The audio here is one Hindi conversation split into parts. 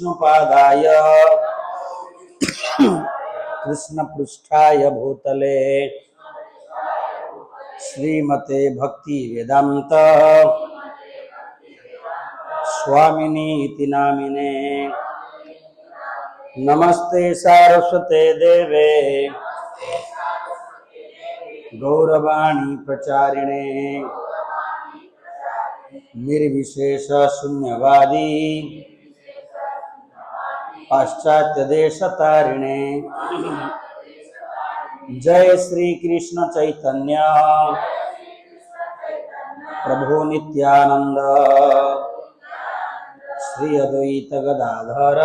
कृष्णपादाय कृष्णपृष्ठाय भूतले श्रीमते भक्ति वेदांत स्वामिनी इति नामिने नमस्ते सारस्वते देवे गौरवाणी प्रचारिणे निर्विशेष शून्यवादी पाश्चात्य देश तारिणे जय श्री कृष्ण चैतन्य प्रभु नित्यानंद श्री अद्वैत गदाधर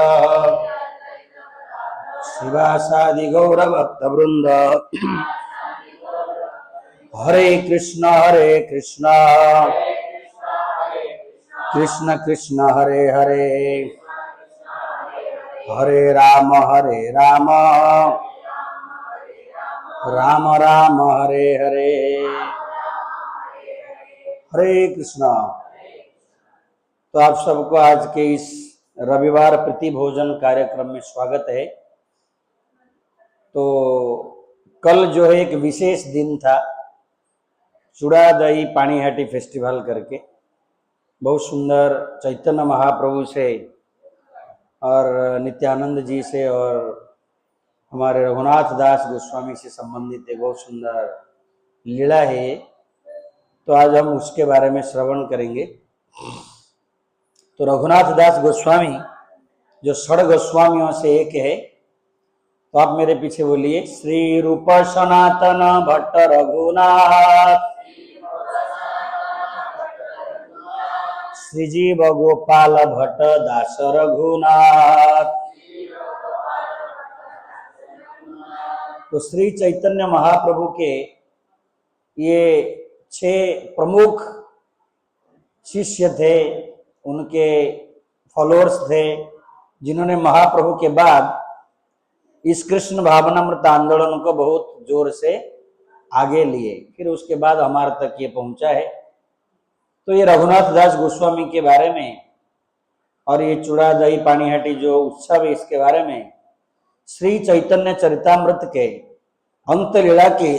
शिवासादि गौर भक्त वृंद हरे कृष्ण कृष्ण कृष्ण हरे हरे हरे राम राम राम हरे हरे हरे कृष्णा। तो आप सबको आज के इस रविवार प्रति भोजन कार्यक्रम में स्वागत है। तो कल जो है एक विशेष दिन था, चूड़ा दही पानीहाटी फेस्टिवल करके बहुत सुंदर चैतन्य महाप्रभु से और नित्यानंद जी से और हमारे रघुनाथ दास गोस्वामी से संबंधित एक बहुत सुंदर लीला है। तो आज हम उसके बारे में श्रवण करेंगे। तो रघुनाथ दास गोस्वामी जो षड गोस्वामियों से एक है, तो आप मेरे पीछे बोलिए, श्री रूप सनातन भट्ट रघुनाथ श्रीजीव गोपाल भट्ट दास रघुनाथ। तो श्री चैतन्य महाप्रभु के ये 6 प्रमुख शिष्य थे, उनके फॉलोअर्स थे, जिन्होंने महाप्रभु के बाद इस कृष्ण भावनामृत आंदोलन को बहुत जोर से आगे लिए, फिर उसके बाद हमारे तक ये पहुंचा है। तो ये रघुनाथ दास गोस्वामी के बारे में और ये चूड़ा दही पानीहाटी जो उत्सव है इसके बारे में श्री चैतन्य चरितामृत के अंत लीला के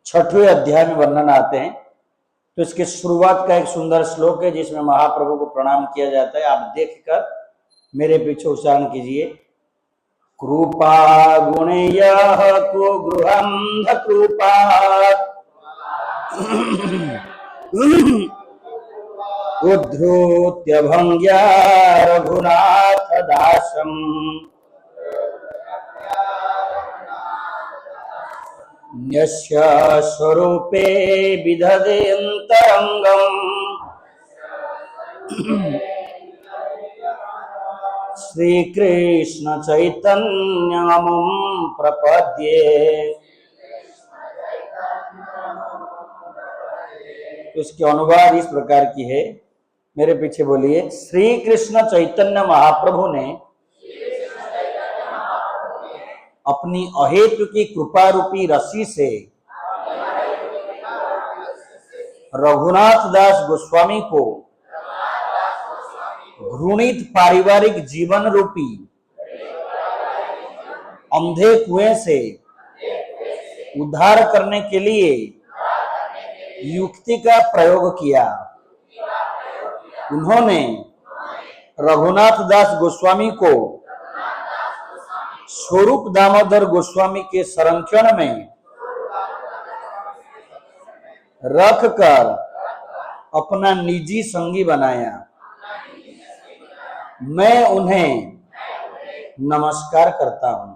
6वें अध्याय में वर्णन आते हैं। तो इसके शुरुआत का एक सुंदर श्लोक है जिसमें महाप्रभु को प्रणाम किया जाता है। आप देखकर मेरे पीछे उच्चारण कीजिए। कृपा गुणयः को गृहंध कृपात् उद्धृत्य भंग्या रघुनाथ दासम न्यस्य स्वरूपे विदधेऽन्तरङ्गम् श्रीकृष्ण चैतन्यमं प्रपद्ये। तो इसके अनुवाद इस प्रकार की है, मेरे पीछे बोलिए। श्री कृष्ण चैतन्य महाप्रभु ने अपनी अहेतु की कृपा रूपी रस्सी से रघुनाथ दास गोस्वामी को घृणित पारिवारिक जीवन रूपी अंधे कुएं से उद्धार करने के लिए युक्ति का प्रयोग किया। उन्होंने रघुनाथ दास गोस्वामी को स्वरूप दामोदर गोस्वामी के संरक्षण में रखकर अपना निजी संगी बनाया। मैं उन्हें नमस्कार करता हूं।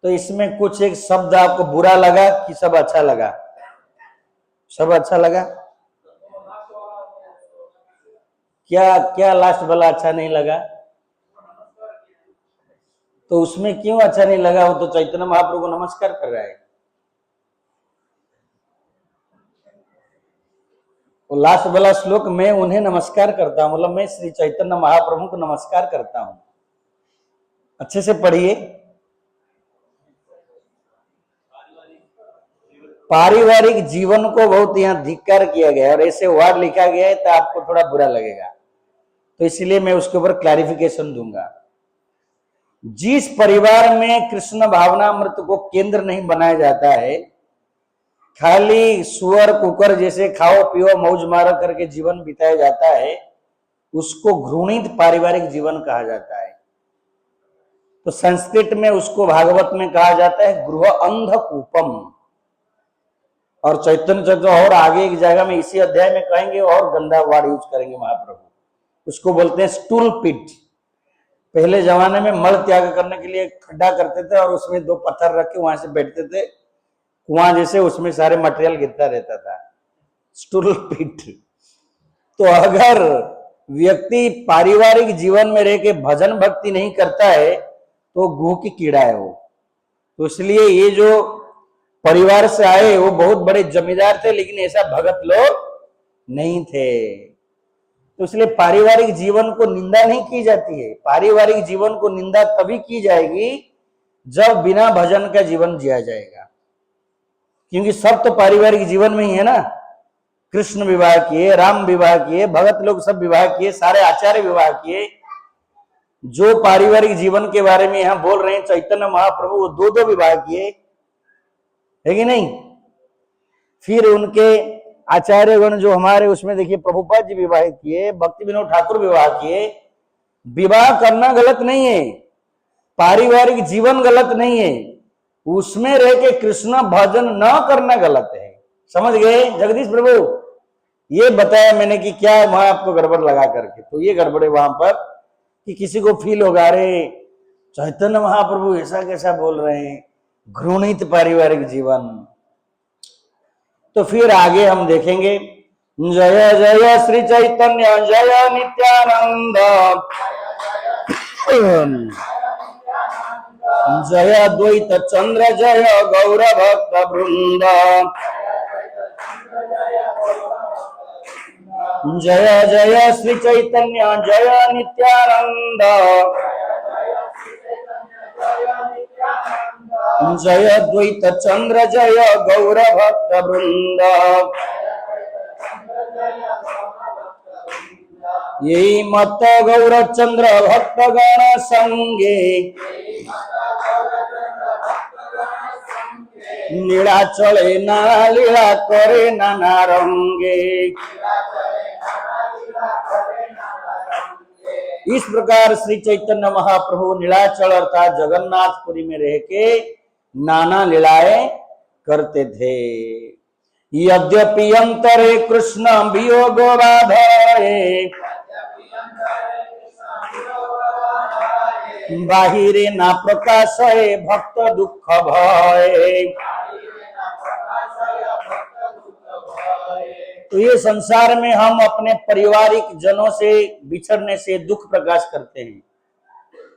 तो इसमें कुछ एक शब्द आपको बुरा लगा कि सब अच्छा लगा? सब अच्छा लगा? क्या क्या लास्ट वाला अच्छा नहीं लगा? तो उसमें क्यों अच्छा नहीं लगा? वो तो चैतन्य महाप्रभु को नमस्कार कर रहा है। वो लास्ट वाला श्लोक, मैं उन्हें नमस्कार करता हूं, मतलब मैं श्री चैतन्य महाप्रभु को नमस्कार करता हूं। अच्छे से पढ़िए। पारिवारिक जीवन को बहुत यहाँ धिक्कार किया गया है और ऐसे वर्ड लिखा गया है तो आपको थोड़ा बुरा लगेगा। तो इसलिए मैं उसके ऊपर क्लैरिफिकेशन दूंगा। जिस परिवार में कृष्ण भावनामृत को केंद्र नहीं बनाया जाता है, खाली सुअर कुकर जैसे खाओ पियो मौज मारो करके जीवन बिताया जाता है, उसको घृणित पारिवारिक जीवन कहा जाता है। तो संस्कृत में उसको भागवत में कहा जाता है गृह अंधकूपम। और चैतन्य चरित्र और आगे एक जगह में इसी अध्याय में कहेंगे और गंदा वर्ड यूज करेंगे महाप्रभु, उसको बोलते हैं स्टूल पिट। पहले जमाने में मल त्याग करने के लिए खड्डा करते थे और उसमें 2 पत्थर रख के वहां से बैठते थे, कुआं जैसे, उसमें सारे मटेरियल गिरता रहता था, स्टूल पिट। तो अगर व्यक्ति पारिवारिक जीवन में रह के भजन भक्ति नहीं करता है तो गुह की कीड़ा है वो। तो इसलिए ये जो परिवार से आए वो बहुत बड़े जमींदार थे, लेकिन ऐसा भगत लोग नहीं थे। तो इसलिए पारिवारिक जीवन को निंदा नहीं की जाती है। पारिवारिक जीवन को निंदा तभी की जाएगी जब बिना भजन का जीवन जिया जाएगा, क्योंकि सब तो पारिवारिक जीवन में ही है ना। कृष्ण विवाह किए, राम विवाह किए, भगत लोग सब विवाह किए, सारे आचार्य विवाह किए। जो पारिवारिक जीवन के बारे में यहां बोल रहे हैं चैतन्य महाप्रभु, वो 2-2 विवाह किए, है कि नहीं। फिर उनके आचार्यगण जो हमारे उसमें देखिए प्रभुपाद जी विवाह किए, भक्ति विनोद ठाकुर विवाह किए। विवाह करना गलत नहीं है, पारिवारिक जीवन गलत नहीं है, उसमें रह के कृष्ण भजन न करना गलत है। समझ गए जगदीश प्रभु? ये बताया मैंने कि क्या है वहां आपको गड़बड़ लगा करके, तो ये गड़बड़े वहां पर कि किसी को फील होगा अरे चैतन्य महाप्रभु ऐसा कैसा बोल रहे हैं, घृणित पारिवारिक जीवन। तो फिर आगे हम देखेंगे, जय जय श्री चैतन्य जय नित्यानंद, जय अद्वैत चंद्र जय गौर भक्त वृंद, जय जय श्री चैतन्य जय नित्यानंद, जय अद्वैत चंद्र जय गौर भक्त वृंद। यही मत गौर चंद्र भक्त गण संगे, लीला चले नाना लीला करे नाना रंगे। इस प्रकार श्री चैतन्य महाप्रभु नीलाचल अर्थात जगन्नाथपुरी में रह के नाना लीलाएं करते थे। यद्यपि अंतरे कृष्ण वियोग बाधाए, बाहिरे ना प्रकाशे भक्त दुख भय। तो ये संसार में हम अपने पारिवारिक जनों से बिछड़ने से दुख प्रकाश करते हैं,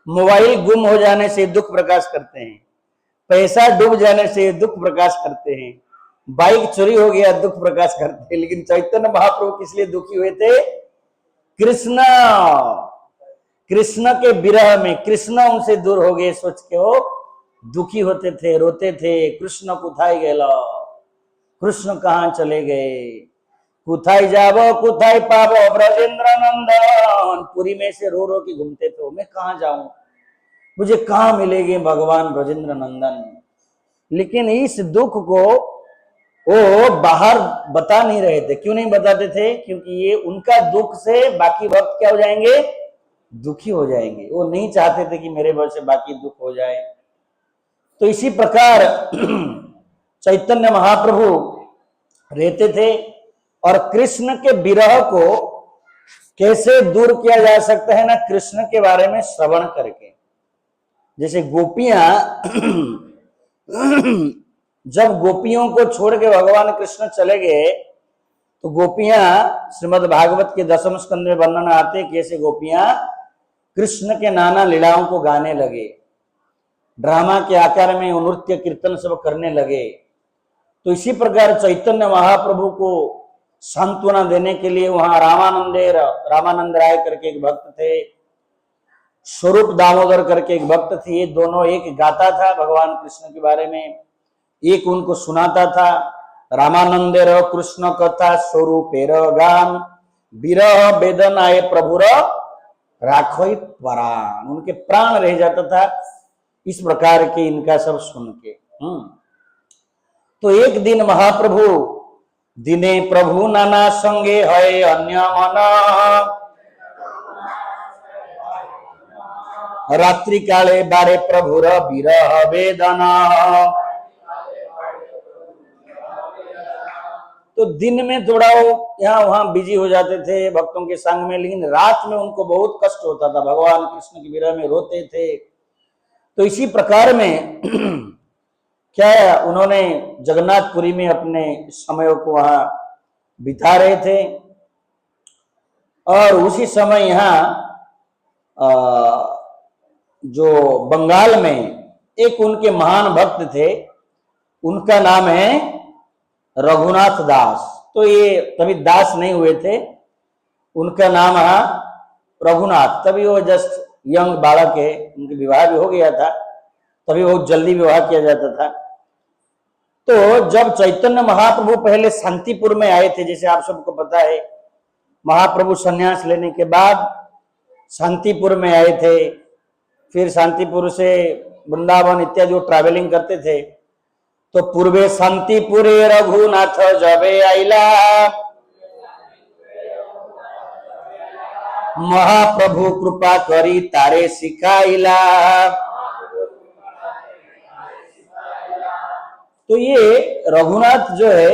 मोबाइल गुम हो जाने से दुख प्रकाश करते हैं, पैसा डूब जाने से दुख प्रकाश करते हैं, बाइक चोरी हो गया दुख प्रकाश करते हैं। लेकिन चैतन्य महाप्रभु किस लिए दुखी हुए थे? कृष्ण के विरह में, कृष्ण उनसे दूर हो गए सोच के वो दुखी होते थे, रोते थे। कृष्ण कुथाई गेला, कृष्ण कहाँ चले गए, कुथाई जाबो कुथाई पाबो ब्रजेंद्र नंदन। पुरी में से रो रो के घूमते थे, मैं कहाँ जाऊं, मुझे कहाँ मिलेंगे भगवान ब्रजेंद्र नंदन। लेकिन इस दुख को वो बाहर बता नहीं रहे थे। क्यों नहीं बताते थे? क्योंकि ये उनका दुख से बाकी भक्त क्या हो जाएंगे? दुखी हो जाएंगे। वो नहीं चाहते थे कि मेरे वजह से बाकी दुख हो जाए। तो इसी प्रकार चैतन्य महाप्रभु रहते थे। और कृष्ण के विरह को कैसे दूर किया जा सकता है ना, कृष्ण के बारे में श्रवण करके। जैसे गोपियां जब गोपियों को छोड़ के भगवान कृष्ण चले गए तो गोपियां, श्रीमद् भागवत के 10वें स्कंद में वर्णन आते कैसे गोपियां कृष्ण के नाना लीलाओं को गाने लगे, ड्रामा के आकार में नृत्य कीर्तन सब करने लगे। तो इसी प्रकार चैतन्य महाप्रभु को सांत्वना देने के लिए वहां रामानंद राय करके एक भक्त थे, स्वरूप दामोदर करके एक भक्त थे। ये दोनों एक गाता था भगवान कृष्ण के बारे में, एक उनको सुनाता था। रामानंदेर कृष्ण कथा स्वरूपेर गान, विरह वेदनाए प्रभुर राखोई प्राण, उनके प्राण रह जाता था इस प्रकार के इनका सब सुन के। तो एक दिन महाप्रभु दिने प्रभु नाना संगे है अन्य मन, रात्रि काले बारे प्रभुर विरह वेदना। तो दिन में थोड़ा वो यहाँ वहां बिजी हो जाते थे भक्तों के संग में, लेकिन रात में उनको बहुत कष्ट होता था, भगवान कृष्ण के विरह में रोते थे। तो इसी प्रकार में क्या उन्होंने जगन्नाथपुरी में अपने समय को वहां बिता रहे थे। और उसी समय यहाँ जो बंगाल में एक उनके महान भक्त थे, उनका नाम है रघुनाथ दास। तो ये तभी दास नहीं हुए थे, उनका नाम है रघुनाथ। तभी वो जस्ट यंग बालक है, उनके विवाह भी हो गया था, तभी बहुत जल्दी विवाह किया जाता था। तो जब चैतन्य महाप्रभु पहले शांतिपुर में आए थे, जैसे आप सबको पता है, महाप्रभु संन्यास लेने के बाद शांतिपुर में आए थे, फिर शांतिपुर से वृंदावन इत्यादि जो ट्रैवलिंग करते थे। तो पूर्वे शांतिपुरे रघुनाथ जबे आइला, महाप्रभु कृपा करी तारे सिखाइला। तो ये रघुनाथ जो है,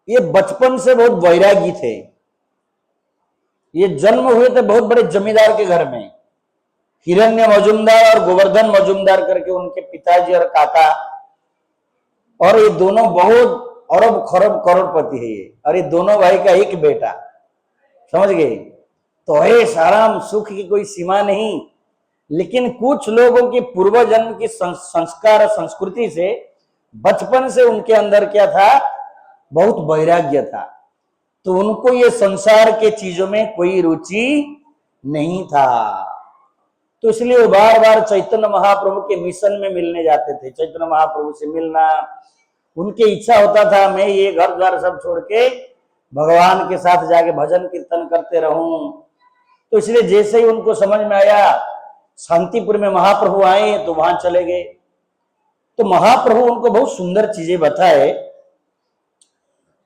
ये बचपन से बहुत वैरागी थे। ये जन्म हुए थे बहुत बड़े जमींदार के घर में, हिरण्य मजूमदार और गोवर्धन मजूमदार करके उनके पिताजी और काका, और ये दोनों बहुत अरब खरब करोड़पति है ये, और ये दोनों भाई का एक बेटा, समझ गए। तो है साराम सुख की कोई सीमा नहीं, लेकिन कुछ लोगों के पूर्व जन्म की संस्कार और संस्कृति से बचपन से उनके अंदर क्या था, बहुत वैराग्य था। तो उनको ये संसार के चीजों में कोई रुचि नहीं था। तो इसलिए वो बार बार चैतन्य महाप्रभु के मिशन में मिलने जाते थे, चैतन्य महाप्रभु से मिलना उनकी इच्छा होता था। मैं ये घर द्वार सब छोड़ के भगवान के साथ जाके भजन कीर्तन करते रहूं। तो इसलिए जैसे ही उनको समझ में आया शांतिपुर में महाप्रभु आए, तो वहां चले गए। तो महाप्रभु उनको बहुत सुंदर चीजें बताए।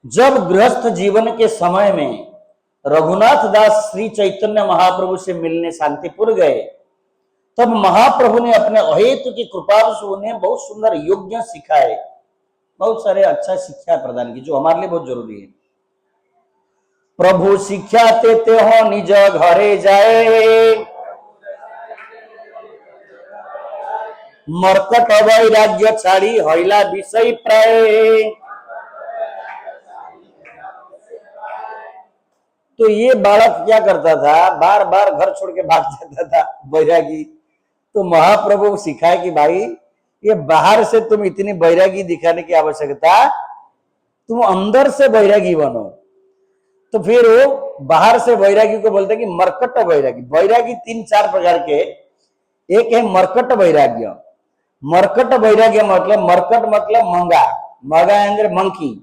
जब गृहस्थ जीवन के समय में रघुनाथ दास श्री चैतन्य महाप्रभु से मिलने शांतिपुर गए, तब महाप्रभु ने अपने अहेतु की कृपा से उन्हें बहुत सुंदर यज्ञ सिखाए, बहुत सारे अच्छा शिक्षा प्रदान की, जो हमारे लिए बहुत जरूरी है। प्रभु शिक्षा देते हो निज घरे जाए, मरकट वैराग्य छाड़ी हईला विषय प्राय। तो ये बालक क्या करता था, बार बार घर छोड़ के भाग जाता था, वैरागी। तो महाप्रभु सिखाए कि भाई ये बाहर से तुम इतनी वैरागी दिखाने की आवश्यकता, तुम अंदर से वैरागी बनो। तो फिर वो बाहर से वैरागी को बोलते हैं कि मरकट वैरागी। वैरागी 3-4 प्रकार के, एक है मरकट वैराग्य। मरकट वैराग्य मतलब, मरकट मतलब मंगा, मंगा अंदर मंकी,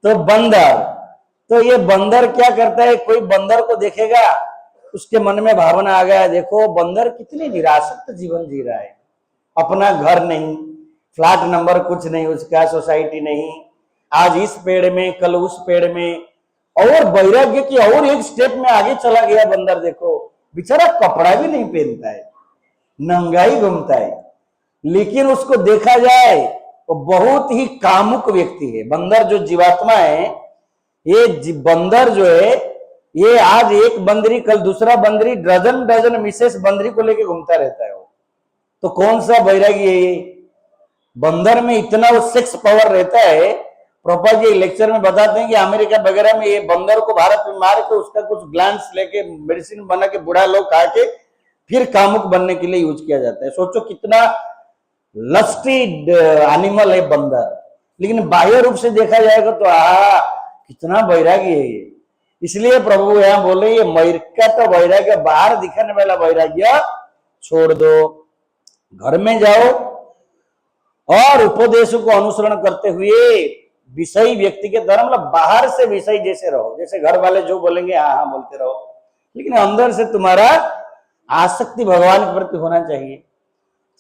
तो बंदर। तो ये बंदर क्या करता है, कोई बंदर को देखेगा उसके मन में भावना आ गया, देखो बंदर कितनी निरासक्त जीवन जी रहा है, अपना घर नहीं, फ्लैट नंबर कुछ नहीं उसका, सोसाइटी नहीं, आज इस पेड़ में कल उस पेड़ में। और वैराग्य की और एक स्टेप में आगे चला गया बंदर, देखो बेचारा कपड़ा भी नहीं पहनता है, नंगा ही घूमता है, लेकिन उसको देखा जाए वो बहुत ही कामुक व्यक्ति है। बंदर जो जीवात्मा है, ये बंदर जो है, ये आज एक बंदरी कल दूसरा बंदरी, डजन डजन मिसेस बंदरी को लेके घूमता रहता है वो। तो कौन सा वैरागी है ये? बंदर में इतना वो सेक्स पावर रहता है। प्रोपा जी लेक्चर में बताते हैं कि अमेरिका वगैरह में ये बंदर को भारत में मार के उसका कुछ ग्लैंड्स लेके मेडिसिन बना के बूढ़ा लोग खा के फिर कामुक बनने के लिए यूज किया जाता है। सोचो कितना लस्टी एनिमल है बंदर। लेकिन बाह्य रूप से देखा जाएगा तो कितना वैरागी है ये। इसलिए प्रभु यहाँ बोले ये मरकट वैराग्य, बाहर दिखाने वाला वैराग्य छोड़ दो, घर में जाओ और उपदेशों को अनुसरण करते हुए विषयी व्यक्ति के धर्म, मतलब बाहर से विषय जैसे रहो, जैसे घर वाले जो बोलेंगे हाँ हाँ बोलते रहो, लेकिन अंदर से तुम्हारा आसक्ति भगवान के प्रति होना चाहिए।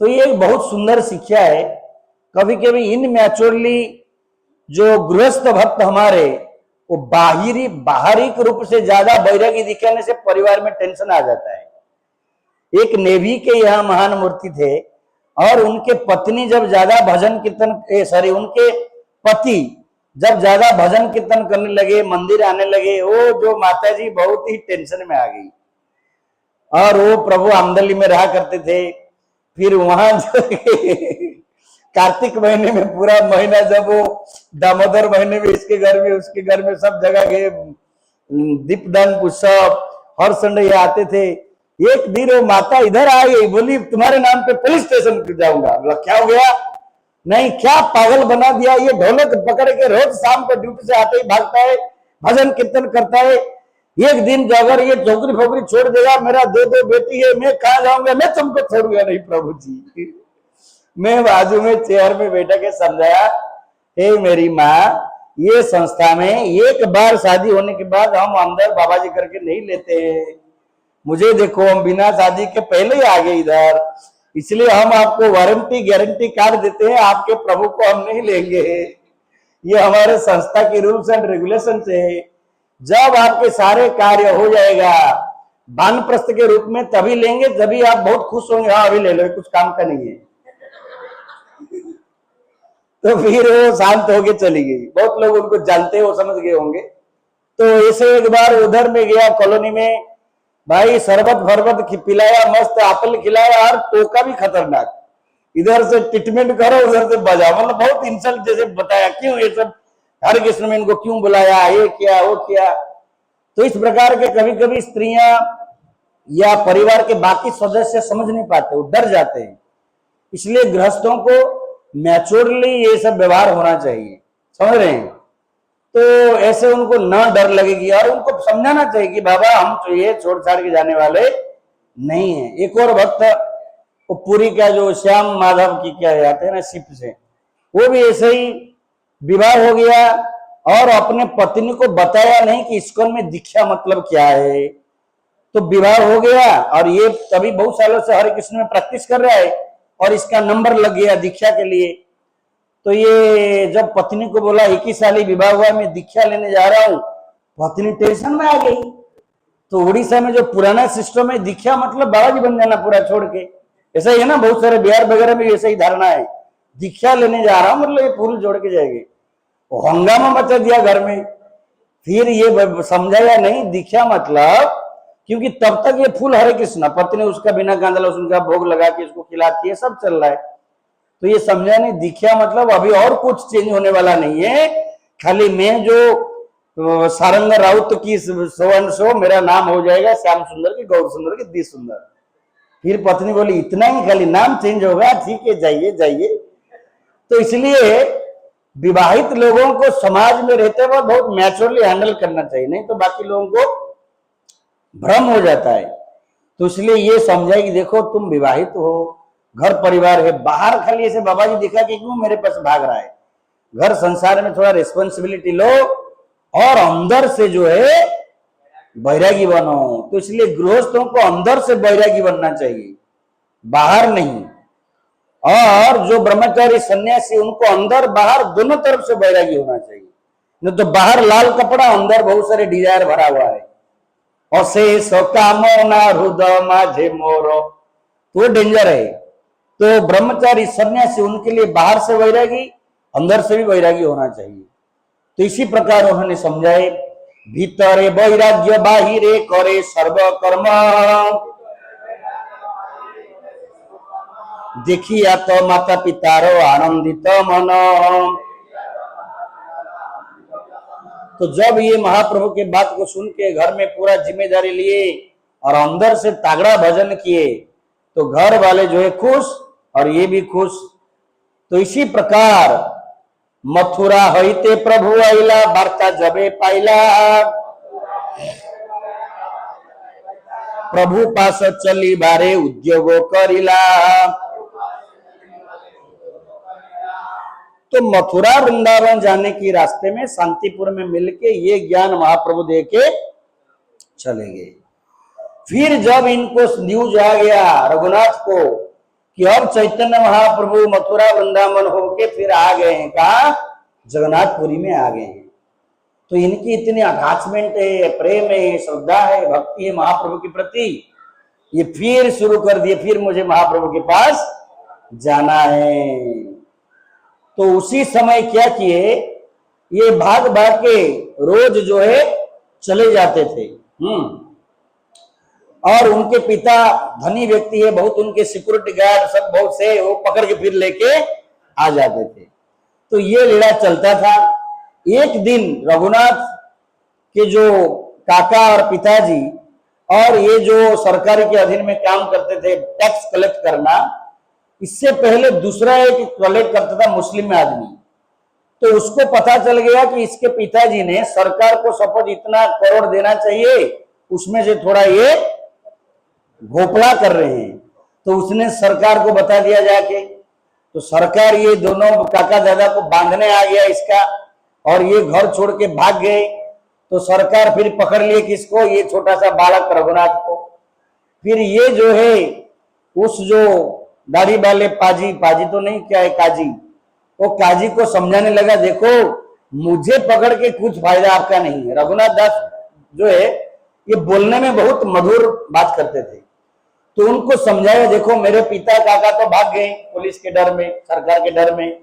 तो ये एक बहुत सुंदर शिक्षा है। कभी कभी इन मैच्योरली जो गृहस्थ भक्त हमारे, वो बाहरी रूप से ज्यादा वैरागी दिखाने से परिवार में टेंशन आ जाता है। एक नेवी के यहाँ महान मूर्ति थे, और उनके पत्नी जब ज्यादा भजन कीर्तन उनके पति जब ज्यादा भजन कीर्तन करने लगे, मंदिर आने लगे, वो जो माता जी बहुत ही टेंशन में आ गई। और वो प्रभु आमदली में रहा करते थे। फिर वहां जो कार्तिक महीने में पूरा महीना, जब वो दामोदर महीने में इसके घर में उसके घर में सब जगह गए, दीपदान उत्सव हर संडे ये आते थे। एक दिन वो माता इधर आ गई, बोली तुम्हारे नाम पे पुलिस स्टेशन जाऊंगा। क्या हो गया? नहीं, क्या पागल बना दिया, ये ढोलक पकड़ के रोज शाम को ड्यूटी से आते ही भागता है, भजन कीर्तन करता है। एक दिन अगर ये चौकरी फोकरी छोड़ देगा, मेरा दो बेटी है, मैं कहा जाऊंगा? मैं तुमको छोड़ूंगा नहीं प्रभु जी। मैं बाजू में चेयर में बैठा के समझाया, हे मेरी माँ, ये संस्था में एक बार शादी होने के बाद हम अंदर बाबा जी करके नहीं लेते हैं। मुझे देखो, हम बिना शादी के पहले ही आ गए इधर, इसलिए हम आपको वारंटी गारंटी कार्ड देते हैं, आपके प्रभु को हम नहीं लेंगे। ये हमारे संस्था की रूल्स एंड रेगुलेशन है। जब आपके सारे कार्य हो जाएगा वानप्रस्थ के रूप में, तभी लेंगे, तभी आप बहुत खुश होंगे। हाँ, अभी ले लो, कुछ काम का नहीं है। तो फिर वो शांत होके चली गई। बहुत लोग उनको जानते हो, समझ गए होंगे। तो ऐसे एक बार उधर में गया कॉलोनी में, भाई शरबत फरबत पिलाया, मस्त एप्पल खिलाया, और टोका भी खतरनाक। इधर से ट्रीटमेंट करो, उधर से बजा, मतलब बहुत इंसल्ट जैसे बताया, क्यों ये सब हरे कृष्ण में इनको क्यों बुलाया, ये किया वो किया। तो इस प्रकार के कभी कभी स्त्रियां या परिवार के बाकी सदस्य समझ नहीं पाते, वो डर जाते हैं। इसलिए गृहस्थों को मैच्योरली ये सब व्यवहार होना चाहिए, समझ रहे हैं? तो ऐसे उनको ना डर लगेगी, और उनको समझाना चाहिए कि बाबा हम तो ये छोड़ छाड़ के जाने वाले नहीं है। एक और भक्त, वो पूरी का जो श्याम माधव की क्या जाते हैं ना शिप से, वो भी ऐसे ही विवाह हो गया, और अपने पत्नी को बताया नहीं कि इस्कॉन में दीक्षा मतलब क्या है। तो विवाह हो गया, और ये तभी बहुत सालों से हरे कृष्ण में प्रैक्टिस कर रहा है, और इसका नंबर लग गया दीक्षा के लिए। तो ये जब पत्नी को बोला 21 साल विवाह हुआ, मैं दीक्षा लेने जा रहा हूं, पत्नी टेंशन में आ गई। तो उड़ीसा में जो पुराना सिस्टम है, दीक्षा मतलब बाबा जी बन जाना पूरा छोड़ के, ऐसा ही है ना। बहुत सारे बिहार वगैरह में ऐसा ही धारणा है, दीक्षा लेने जा रहा हूं मतलब ये पूरी जोड़ के जाएगी। हंगामा मचा दिया घर में। फिर ये समझाया नहीं दीक्षा मतलब, क्योंकि तब तक ये फूल हरे कृष्ण, पत्नी उसका बिना कांदा लहसुन का भोग लगा के इसको खिलाती है, सब चल रहा है। तो ये समझा नहीं दीक्षा मतलब अभी और कुछ चेंज होने वाला नहीं है, खाली मैं जो सारंग राउत की सो मेरा नाम हो जाएगा श्याम सुंदर की, गौर सुंदर की, दी सुंदर। फिर पत्नी बोली इतना ही खाली नाम चेंज होगा, ठीक है जाइए जाइए। तो इसलिए विवाहित लोगों को समाज में रहते हुए बहुत मैच्योरली हैंडल करना चाहिए, नहीं तो बाकी लोगों को भ्रम हो जाता है। तो इसलिए ये समझाए कि देखो तुम विवाहित हो, घर परिवार है, बाहर खाली ऐसे बाबा जी दिखा कि क्यों मेरे पास भाग रहा है। घर संसार में थोड़ा रिस्पॉन्सिबिलिटी लो, और अंदर से जो है बैरागी बनो। तो इसलिए गृहस्थों को अंदर से बैरागी बनना चाहिए, बाहर नहीं। और जो ब्रह्मचारी सन्यासी, उनको अंदर बाहर दोनों तरफ से बैरागी होना चाहिए। नहीं तो बाहर लाल कपड़ा, अंदर बहुत सारे डिजायर भरा हुआ है, अशेष कामना हृदय माझे मोरो, तो डेंजर है। तो ब्रह्मचारी सन्यासी, उनके लिए बाहर से वैरागी, अंदर से भी वैरागी होना चाहिए। तो इसी प्रकार उन्होंने समझाए, भीतरे वैराग्य बाहिरे करे सर्व कर्म, देखिया तो माता पितारो आनंदित मन। तो जब ये महाप्रभु के बात को सुन के घर में पूरा जिम्मेदारी लिए और अंदर से तागड़ा भजन किए, तो घर वाले जो है खुश और ये भी खुश। तो इसी प्रकार मथुरा हईते प्रभु आइला, वार्ता जबे पाइला, प्रभु पास चली बारे उद्योगो करिला। तो मथुरा वृंदावन जाने की रास्ते में शांतिपुर में मिलके ये ज्ञान महाप्रभु दे के चले गए। फिर जब इनको न्यूज आ गया रघुनाथ को कि अब चैतन्य महाप्रभु मथुरा वृंदावन होके फिर आ गए हैं, कहा जगन्नाथपुरी में आ गए हैं, तो इनकी इतनी अटैचमेंट है, प्रेम है, श्रद्धा है, भक्ति है महाप्रभु के प्रति, ये फिर शुरू कर दिए, फिर मुझे महाप्रभु के पास जाना है। तो उसी समय क्या किए, ये भाग भाग के रोज जो है चले जाते थे। और उनके पिता धनी व्यक्ति है, बहुत उनके सिक्योरिटी गार्ड सब बहुत से, वो पकड़ के फिर लेके आ जाते थे। तो ये लीला चलता था। एक दिन रघुनाथ के जो काका और पिताजी और ये जो सरकार के अधीन में काम करते थे, टैक्स कलेक्ट करना, इससे पहले दूसरा एक कलेक्ट करता था मुस्लिम आदमी। तो उसको पता चल गया कि इसके पिताजी ने सरकार को सपोज इतना करोड़ देना चाहिए, उसमें से थोड़ा ये घोपला कर रहे हैं। तो उसने सरकार को बता दिया जाके, तो सरकार ये दोनों काका दादा को बांधने आ गया इसका, और ये घर छोड़ के भाग गए। तो सरकार फिर पकड़ लिए किसको, ये छोटा सा बालक रघुनाथ को। फिर ये जो है उस जो दाढ़ी वाले पाजी तो नहीं, क्या है काजी, वो काजी को समझाने लगा, देखो मुझे पकड़ के कुछ फायदा आपका नहीं है। रघुनाथ दास जो है ये बोलने में बहुत मधुर बात करते थे, तो उनको समझाया, देखो मेरे पिता काका तो भाग गए पुलिस के डर में, सरकार के डर में,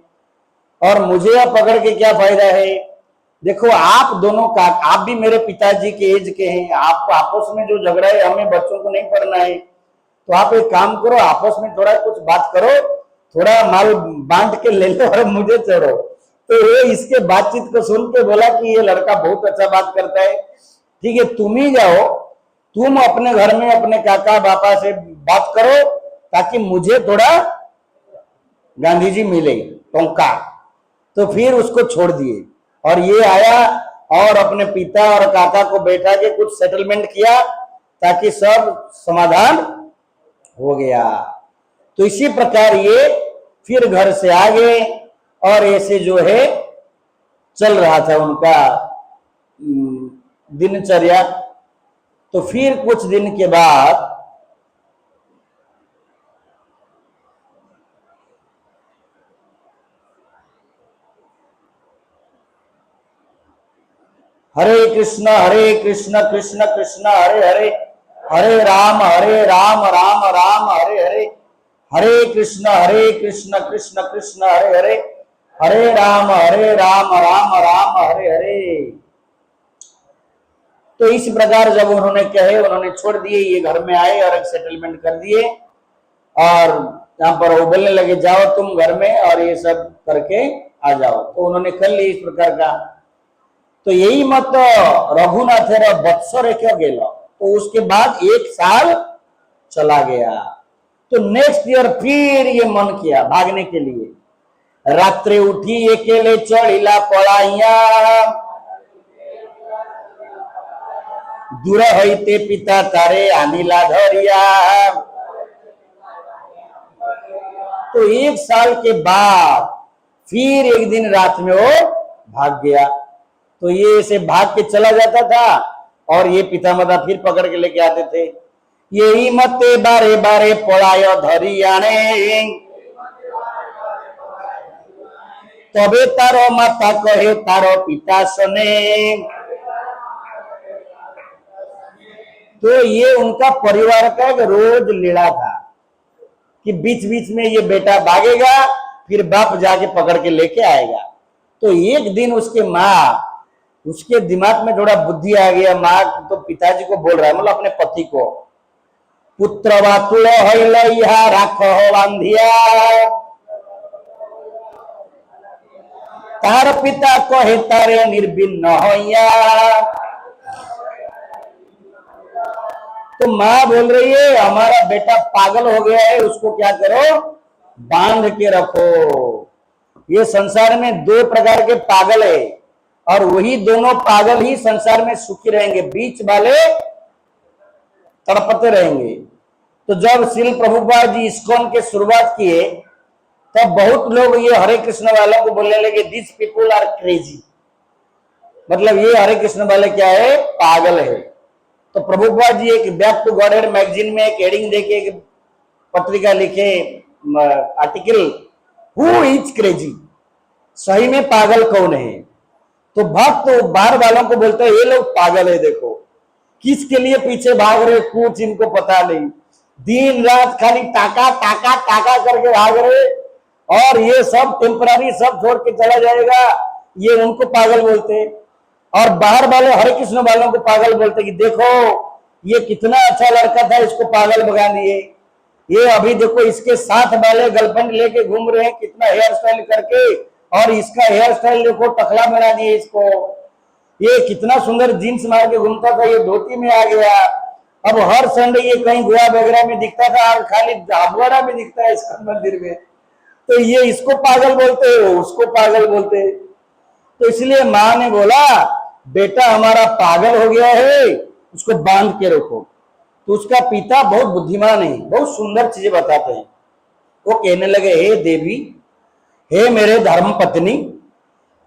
और मुझे अब पकड़ के क्या फायदा है। देखो आप दोनों का, आप भी मेरे पिताजी के एज के हैं, आपको आपस में जो झगड़ा है, हमें बच्चों को नहीं पढ़ना है, तो आप एक काम करो, आपस में थोड़ा कुछ बात करो, थोड़ा माल बांट के ले लो और मुझे छोड़ो। तो ये इसके बातचीत को सुन के बोला कि ये लड़का बहुत अच्छा बात करता है, ठीक है तुम ही जाओ, तुम अपने घर में अपने काका बापा से बात करो ताकि मुझे थोड़ा गांधी जी मिले टोंका। तो फिर उसको छोड़ दिए और ये आया और अपने पिता और काका को बैठा के कुछ सेटलमेंट किया ताकि सब समाधान हो गया। तो इसी प्रकार ये फिर घर से आ गए और ऐसे जो है चल रहा था उनका दिनचर्या। तो फिर कुछ दिन के बाद हरे कृष्ण कृष्ण कृष्ण हरे हरे, हरे राम राम राम हरे हरे, हरे कृष्ण कृष्ण कृष्ण हरे हरे, हरे राम राम राम हरे हरे। तो इस प्रकार जब उन्होंने कहे, उन्होंने छोड़ दिए, ये घर में आए और एक सेटलमेंट कर दिए और यहाँ पर वो बोलने लगे जाओ तुम घर में और ये सब करके आ जाओ। तो उन्होंने कर ली इस प्रकार का। तो यही मत रघुनाथेर बत्सर क्यों गेलो, तो उसके बाद 1 साल चला गया। तो नेक्स्ट ईयर फिर ये मन किया भागने के लिए। रात्रि उठी अकेले चढ़िला पड़ाइया, दूर होते पिता तारे आनिला धरिया। तो 1 साल के बाद फिर एक दिन रात में वो भाग गया। तो ये ऐसे भाग के चला जाता था और ये पितामाता फिर पकड़ के लेके आते थे। यही मते बारे बारे पड़ायो धरियाने, तबे तारो माता कहे तारो पिता सने। तो ये उनका परिवार का एक रोज लीला था कि बीच बीच में ये बेटा भागेगा फिर बाप जाके पकड़ के लेके आएगा। तो एक दिन उसके माँ, उसके दिमाग में थोड़ा बुद्धि आ गया। माँ तो पिताजी को बोल रहा है, मतलब अपने पति को, पुत्र वातुल हइलइहा राखो बांधिया, तार पिता कहे तारे निर्भिन्न होइया। तो माँ बोल रही है हमारा बेटा पागल हो गया है, उसको क्या करो बांध के रखो। ये संसार में 2 प्रकार के पागल है और वही दोनों पागल ही संसार में सुखी रहेंगे, बीच वाले तड़पते रहेंगे। तो जब श्रील प्रभुपाद जी इस्कॉन के शुरुआत किए तब बहुत लोग ये हरे कृष्ण वालों को बोलने लगे दिस पीपुल आर क्रेजी, मतलब ये हरे कृष्ण वाले क्या है पागल है। तो प्रभुपाद जी एक बैक टू गॉडहेड मैगजीन में एक हेडिंग देके एक पत्रिका लिखे, आर्टिकल, हु इज क्रेजी, सही में पागल कौन है। तो भक्त तो बाहर वालों को बोलते हैं ये लोग पागल है, देखो किसके लिए पीछे भाग रहे, कुछ इनको पता नहीं, दिन रात खाली टाका टाका टाका करके भाग रहे, और ये सब टेम्पररी, सब छोड़ के चला जाएगा, ये उनको पागल बोलते। और बाहर वाले हरे कृष्ण वालों को पागल बोलते कि देखो ये कितना अच्छा लड़का था, इसको पागल भगा दिए, ये अभी देखो इसके साथ वाले गर्लफ्रेंड लेके घूम रहे हैं, कितना हेयर स्टाइल करके, और इसका हेयर स्टाइल देखो टकला बना दिए इसको, ये कितना सुंदर जीन्स मार के घूमता था, ये धोती में आ गया, अब हर संडे ये कहीं गोवा वगैरह में दिखता था, और खाली झाबुआ में दिखता है इसका मंदिर में, तो ये इसको पागल बोलते हैं, उसको पागल बोलते हैं। तो इसलिए माँ ने बोला बेटा हमारा पागल हो गया है, उसको बांध के रखो। तो उसका पिता बहुत बुद्धिमान है, बहुत सुंदर चीजें बताते हैं। वो कहने लगे हे देवी, हे मेरे धर्म पत्नी,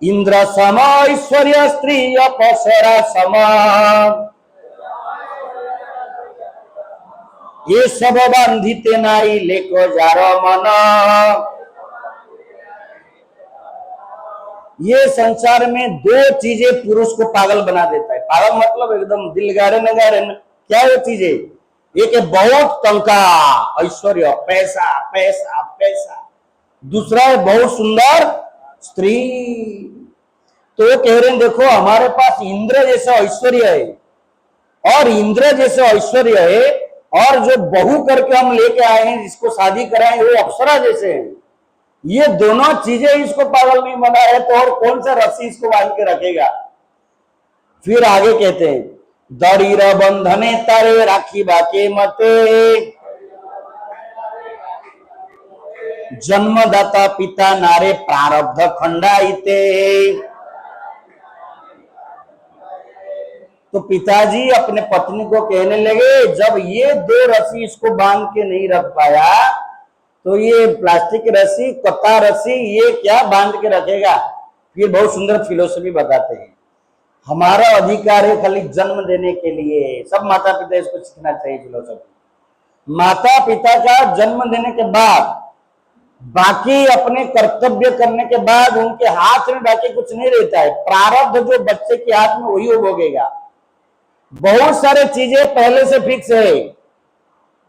इंद्र सम ऐश्वर्य स्त्री अप्सरा समान, ये सब बांधित नाई लेको जारो मना। ये संसार में दो चीजें पुरुष को पागल बना देता है, पागल मतलब एकदम दिल गारे नगारे। क्या वो चीजें? एक है बहुत टंका ऐश्वर्य, पैसा पैसा पैसा, दूसरा है बहुत सुंदर स्त्री। तो वो कह रहे हैं देखो हमारे पास इंद्र जैसा ऐश्वर्य है, और इंद्र जैसा ऐश्वर्य है, और जो बहू करके हम लेके आए हैं जिसको शादी कराए वो अप्सरा जैसे है। ये दोनों चीजें इसको पागल नहीं बना है, तो और कौन सा रस्सी इसको बांध के रखेगा। फिर आगे कहते हैं दरीर बंधने तारे राखी बाके मते, जन्मदाता पिता नारे प्रारब्ध खंडाइते। तो पिताजी अपने पत्नी को कहने लगे जब ये दो रस्सी इसको बांध के नहीं रख पाया, तो ये प्लास्टिक की रस्सी, कत्ता रस्सी, ये क्या बांध के रखेगा। ये बहुत सुंदर फिलोसफी बताते हैं। हमारा अधिकार है खाली जन्म देने के लिए, सब माता पिता इसको सीखना चाहिए फिलोसफी। माता पिता का जन्म देने के बाद बाकी अपने कर्तव्य करने के बाद उनके हाथ में बाकी कुछ नहीं रहता है। प्रारब्ध जो बच्चे के हाथ में वही भोगेगा। बहुत सारे चीजें पहले से फिक्स है।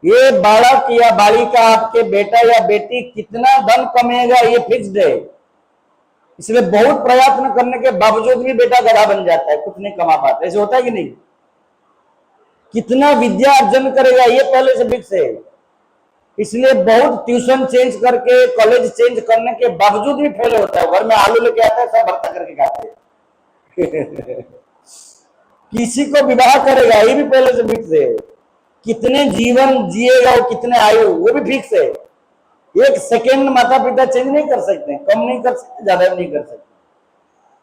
ये बालक या बालिका, आपके बेटा या बेटी कितना धन कमाएगा ये फिक्स्ड है, इसलिए बहुत प्रयत्न करने के बावजूद भी बेटा गधा बन जाता है, कुछ नहीं कमा पाता। ऐसे होता है कि नहीं? कितना विद्या अर्जन करेगा ये पहले से फिक्स है, इसलिए बहुत ट्यूशन चेंज करके, कॉलेज चेंज करने के बावजूद भी फेल होता है। घर में आलू लेके आता है, सब भर्ता करके खाते हैं। किसी को विवाह करेगा ये भी पहले से फिक्स है, कितने जीवन जिएगा वो, कितने आयु, वो भी फिक्स है। एक सेकेंड माता पिता चेंज नहीं कर सकते, कम नहीं कर सकते, ज्यादा भी नहीं कर सकते।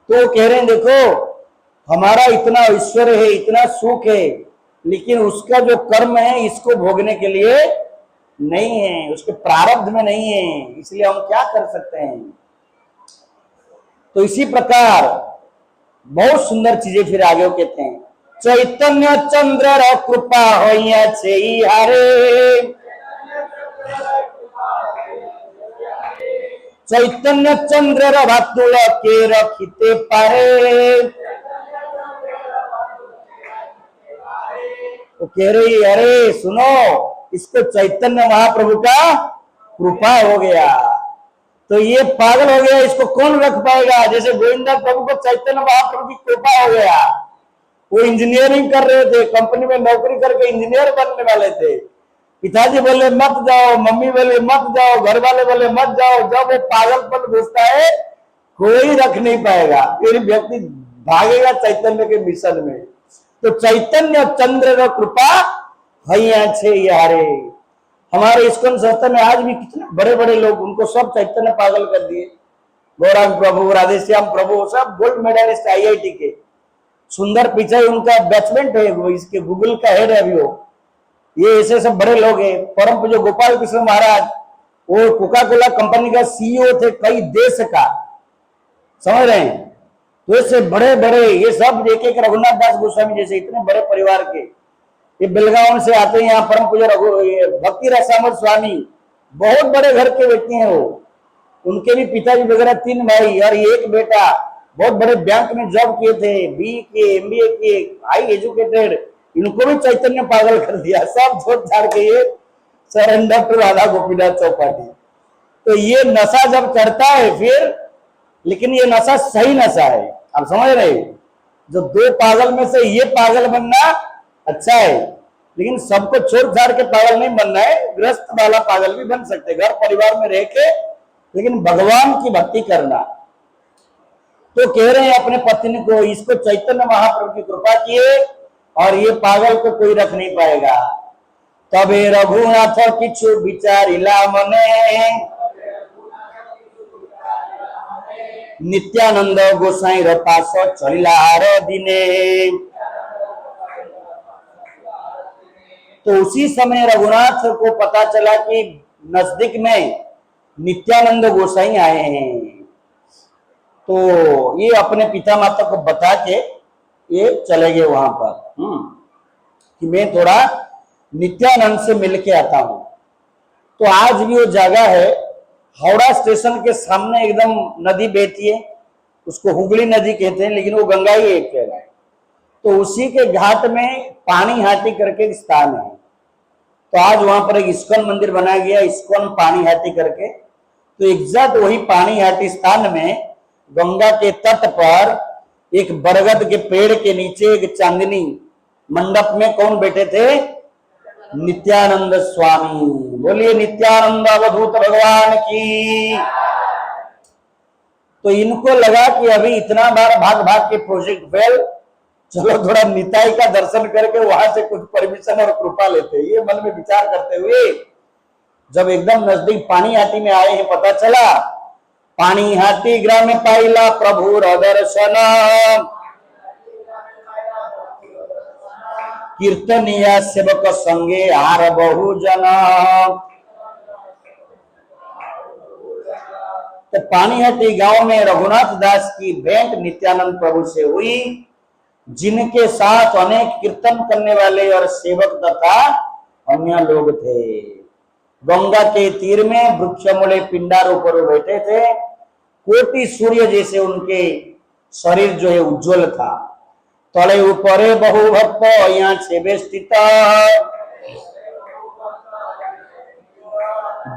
तो कह रहे हैं देखो हमारा इतना ऐश्वर्य है, इतना सुख है, लेकिन उसका जो कर्म है इसको भोगने के लिए नहीं है, उसके प्रारब्ध में नहीं है, इसलिए हम क्या कर सकते हैं। तो इसी प्रकार बहुत सुंदर चीजें फिर आगे कहते हैं चैतन्य चंद्र कृपा होइया छे हारे, चैतन्य चंद्र भातुल के रखिते पारे। तो कह रही अरे सुनो, इसको चैतन्य महाप्रभु का कृपा हो गया, तो ये पागल हो गया, इसको कौन रख पाएगा। जैसे गोविंदा प्रभु को चैतन्य महाप्रभु की कृपा हो गया, वो इंजीनियरिंग कर रहे थे, कंपनी में नौकरी करके इंजीनियर बनने वाले थे। पिताजी बोले मत जाओ, मम्मी बोले मत जाओ, घर वाले बोले मत जाओ। जब वो पागलपन घुसता है कोई रख नहीं पाएगा, फिर व्यक्ति भागेगा चैतन्य के मिशन में। तो चैतन्य चंद्र का कृपा हैया छे यारे। हमारे इस्कॉन संस्था में आज भी कितने बड़े बड़े लोग, उनको सब चैतन्य पागल कर दिए। गौरांग प्रभु, राधेश्याम प्रभु, सब गोल्ड मेडलिस्ट IIT के। सुंदर पिचाई उनका बैचमेंट है, वो इसके गूगल का हेड है अभी वो। ये ऐसे सब बड़े लोग हैं। परम पूज्य गोपाल कृष्ण महाराज, वो कोका कोला कंपनी का CEO थे कई देश का, समझ रहे हैं। तो ऐसे बड़े बड़े ये सब एक एक रघुनाथ दास गोस्वामी जैसे इतने बड़े परिवार के, ये बेलगांव से आते हैं यहाँ परम पूज्य भक्ति रसामृत स्वामी, बहुत बड़े घर के व्यक्ति हैं वो। उनके भी पिताजी वगैरह 3 भाई और एक बेटा, बहुत बड़े बैंक में जॉब किए थे, बी के MBA किए, हाई एजुकेटेड। इनको भी चैतन्य पागल कर दिया, सब छोड़ छाड़ के ये सरेंडर टू राधा गोपीनाथ चौपाटी। तो ये नशा जब चढ़ता है फिर, लेकिन ये नशा सही नशा है, आप समझ रहे हो। जो 2 पागल में से ये पागल बनना अच्छा है, लेकिन सबको छोड़ छाड़ के पागल नहीं बनना है। ग्रस्त वाला पागल भी बन सकते, घर परिवार में रह के, लेकिन भगवान की भक्ति करना। तो कह रहे हैं अपने पत्नी को, इसको चैतन्य महाप्रभु की कृपा किए और ये पागल को कोई रख नहीं पाएगा। तबे रघुनाथ किछु विचारिला मने, नित्यानंद गोसाई पास चलिला हर दिने। तो उसी समय रघुनाथ को पता चला कि नजदीक में नित्यानंद गोसाई आए हैं। तो ये अपने पिता माता को बता के ये चले गए वहां पर कि मैं थोड़ा नित्यानंद से मिल के आता हूं। तो आज भी वो जगह है, हावड़ा स्टेशन के सामने एकदम नदी बहती है, उसको हुगली नदी कहते हैं, लेकिन वो गंगा ही एक है। तो उसी के घाट में पानी हाटी करके एक स्थान है। तो आज वहां पर एक इस्कॉन मंदिर बनाया गया, इस्कॉन पानी हाटी करके। तो एग्जैक्ट वही पानी हाटी स्थान में गंगा के तट पर एक बरगद के पेड़ के नीचे एक चांदनी मंडप में कौन बैठे थे? नित्यानंद स्वामी। बोलिए नित्यानंद अवधूत भगवान की। तो इनको लगा कि अभी इतना बार भाग भाग के प्रोजेक्ट फेल, चलो थोड़ा निताई का दर्शन करके वहां से कुछ परमिशन और कृपा लेते। ये मन में विचार करते हुए जब एकदम नजदीक पानी हाटी में आए हैं, पता चला पानी हाटी ग्राम पाइला प्रभु दर्शन, कीर्तनिया सेवक संगे आर बहुजन। तो पानीहाटी गांव में रघुनाथ दास की भेंट नित्यानंद प्रभु से हुई, जिनके साथ अनेक कीर्तन करने वाले और सेवक तथा अन्य लोग थे। गंगा के तीर में वृक्षमूले पिंडारों पर बैठे थे। कोटि सूर्य जैसे उनके शरीर जो है उज्जवल था। तले ऊपरे बहु भक्त यहाँ छेबे स्थित,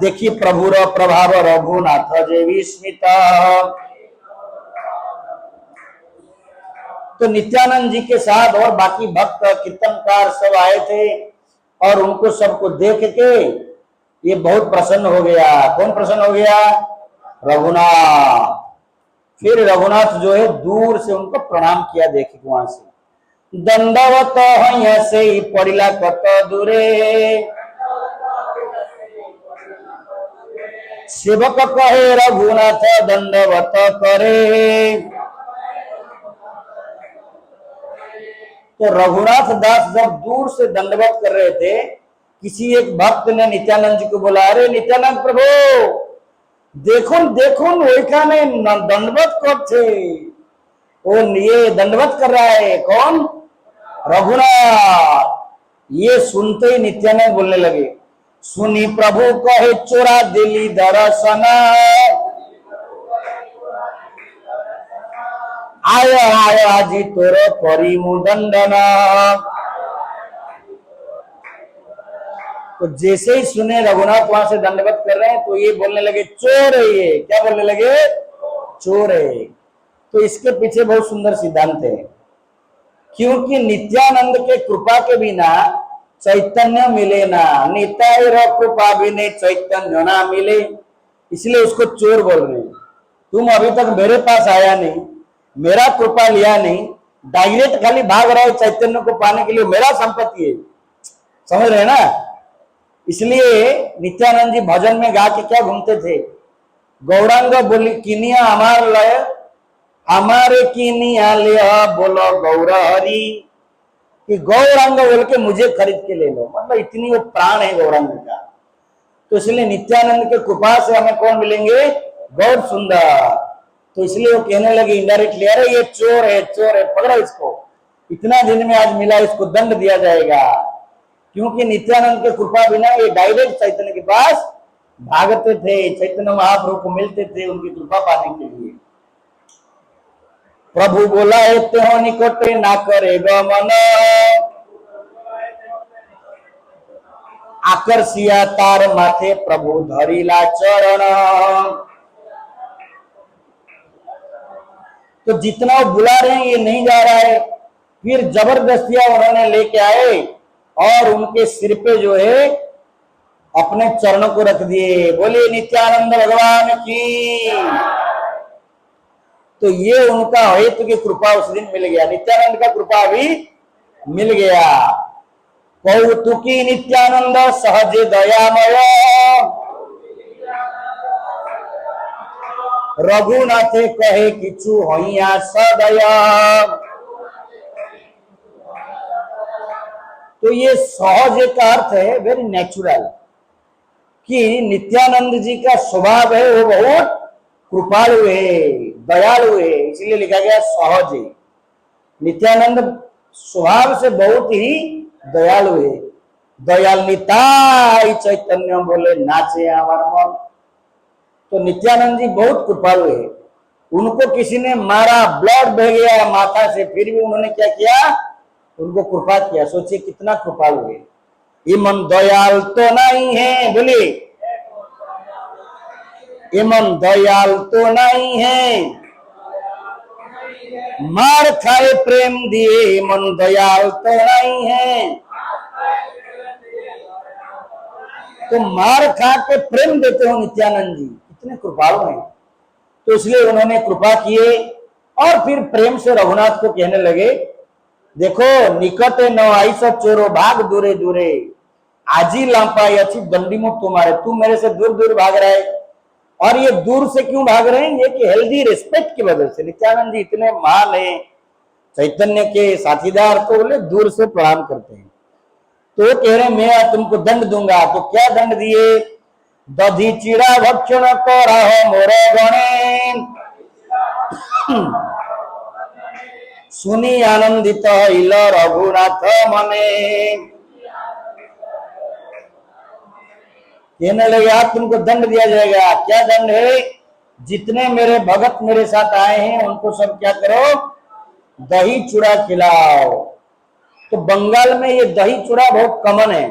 देखी प्रभुर प्रभाव रघुनाथ जे विस्मित। तो नित्यानंद जी के साथ और बाकी भक्त कीर्तनकार सब आए थे और उनको सबको देख के ये बहुत प्रसन्न हो गया। कौन प्रसन्न हो गया? रघुनाथ। फिर रघुनाथ जो है दूर से उनको प्रणाम किया, देखे वहां से। दंडवत से ही पड़िला कत दूरे, सेवक कहे रघुनाथ दंडवत करे। तो रघुनाथ दास जब दूर से दंडवत कर रहे थे, किसी एक भक्त ने नित्यानंद जी को बोला, अरे नित्यानंद प्रभु देखो देखो वैका ने दंडवत कर थे, वो ये दंडवत कर रहा है। कौन? रघुनाथ। ये सुनते ही नित्यानंद बोलने लगे, सुनी प्रभु कहे चोरा दिली दर्शन, आयो आयो आजी तोरो करी मुदंडन। तो जैसे ही सुने रघुनाथ वहां से दंडवत कर रहे हैं, तो ये बोलने लगे चोर है। ये क्या बोलने लगे? चोर है। तो इसके पीछे बहुत सुंदर सिद्धांत है, क्योंकि नित्यानंद के कृपा के बिना चैतन्य मिले ना, निताई कृपा बिना चैतन्य ना मिले, इसलिए उसको चोर बोल रहे हैं। तुम अभी तक मेरे पास आया नहीं, मेरा कृपा लिया नहीं, डायरेक्ट खाली भाग रहे चैतन्य को पाने के लिए, मेरा संपत्ति है। समझ रहे ना? इसलिए नित्यानंद जी भजन में गा के क्या घूमते थे? गौरांग बोली किनिया हमार लय, हमारे किनिया ले बोलो गौर हरि, कि गौरांग बोल के मुझे खरीद के ले लो। मतलब इतनी वो प्राण है गौरांग का। तो इसलिए नित्यानंद के कृपा से हमें कौन मिलेंगे? गौर सुंदर। तो इसलिए वो कहने लगे इनडायरेक्टली, अरे ये चोर है, चोर है, पकड़ो इसको, इतना दिन में आज मिला, इसको दंड दिया जाएगा। क्योंकि नित्यानंद के कृपा बिना ये डायरेक्ट चैतन्य के पास भागते थे, चैतन्य महाप्रभु को मिलते थे उनकी कृपा पाने के लिए। प्रभु बोला एते हो निकटे ना करे गमन, आकर्षिया तार माथे प्रभु धरिला चरण। तो जितना वो बुला रहे हैं ये नहीं जा रहा है, फिर जबरदस्तियां उन्होंने लेके आए और उनके सिर पे जो है अपने चरणों को रख दिए। बोलिए नित्यानंद भगवान की। तो ये उनका हेतु की कृपा उस दिन मिल गया, नित्यानंद का कृपा भी मिल गया। कौतुकी नित्यानंद सहज दयामय, रघुनाथे कहे किछु होइया सदया। तो ये सहज का अर्थ है वेरी नेचुरल, कि नित्यानंद जी का स्वभाव है वो बहुत कृपालु है, दयालु है, इसलिए लिखा गया सहज है। नित्यानंद स्वभाव से बहुत ही दयालु है। दयालुताई चैतन्य बोले नाचे हमारा मन। तो नित्यानंद जी बहुत कृपालु है। उनको किसी ने मारा, ब्लड बह गया माथा से, फिर भी उन्होंने क्या किया, उनको कृपा किया। सोचिए कितना कृपालु है। ये मन दयाल तो नहीं है, बोलिए ये मन दयाल तो नहीं है, मार खाए प्रेम दिए मन दयाल तो नहीं है। तो मार खा के प्रेम देते हो नित्यानंद जी, इतने कृपालु हैं। तो इसलिए उन्होंने कृपा किए और फिर प्रेम से रघुनाथ को कहने लगे, देखो निकट न आई सब चोरो भाग दूरे दूरे, आजी लांपाई अच्छी दंडी मुख तुम्हारे, तू मेरे से दूर दूर भाग रहा है। और ये दूर से क्यों भाग रहे हैं, ये कि हेल्दी रिस्पेक्ट की वजह से। नित्यानंद जी इतने महान है, चैतन्य के साथीदार, तो बोले दूर से प्रणाम करते हैं। तो कह रहे मैं तुमको दंड दूंगा। तो क्या दंड दिए, दधी चिड़ा भक्षण कराहो मोरे गणे, सुनी आनंदित इल रघुनाथ मने। कहने लगे तुमको दंड दिया जाएगा। क्या दंड है, जितने मेरे भगत मेरे साथ आए हैं उनको सब क्या करो, दही चूड़ा खिलाओ। तो बंगाल में ये दही चूड़ा बहुत कॉमन है,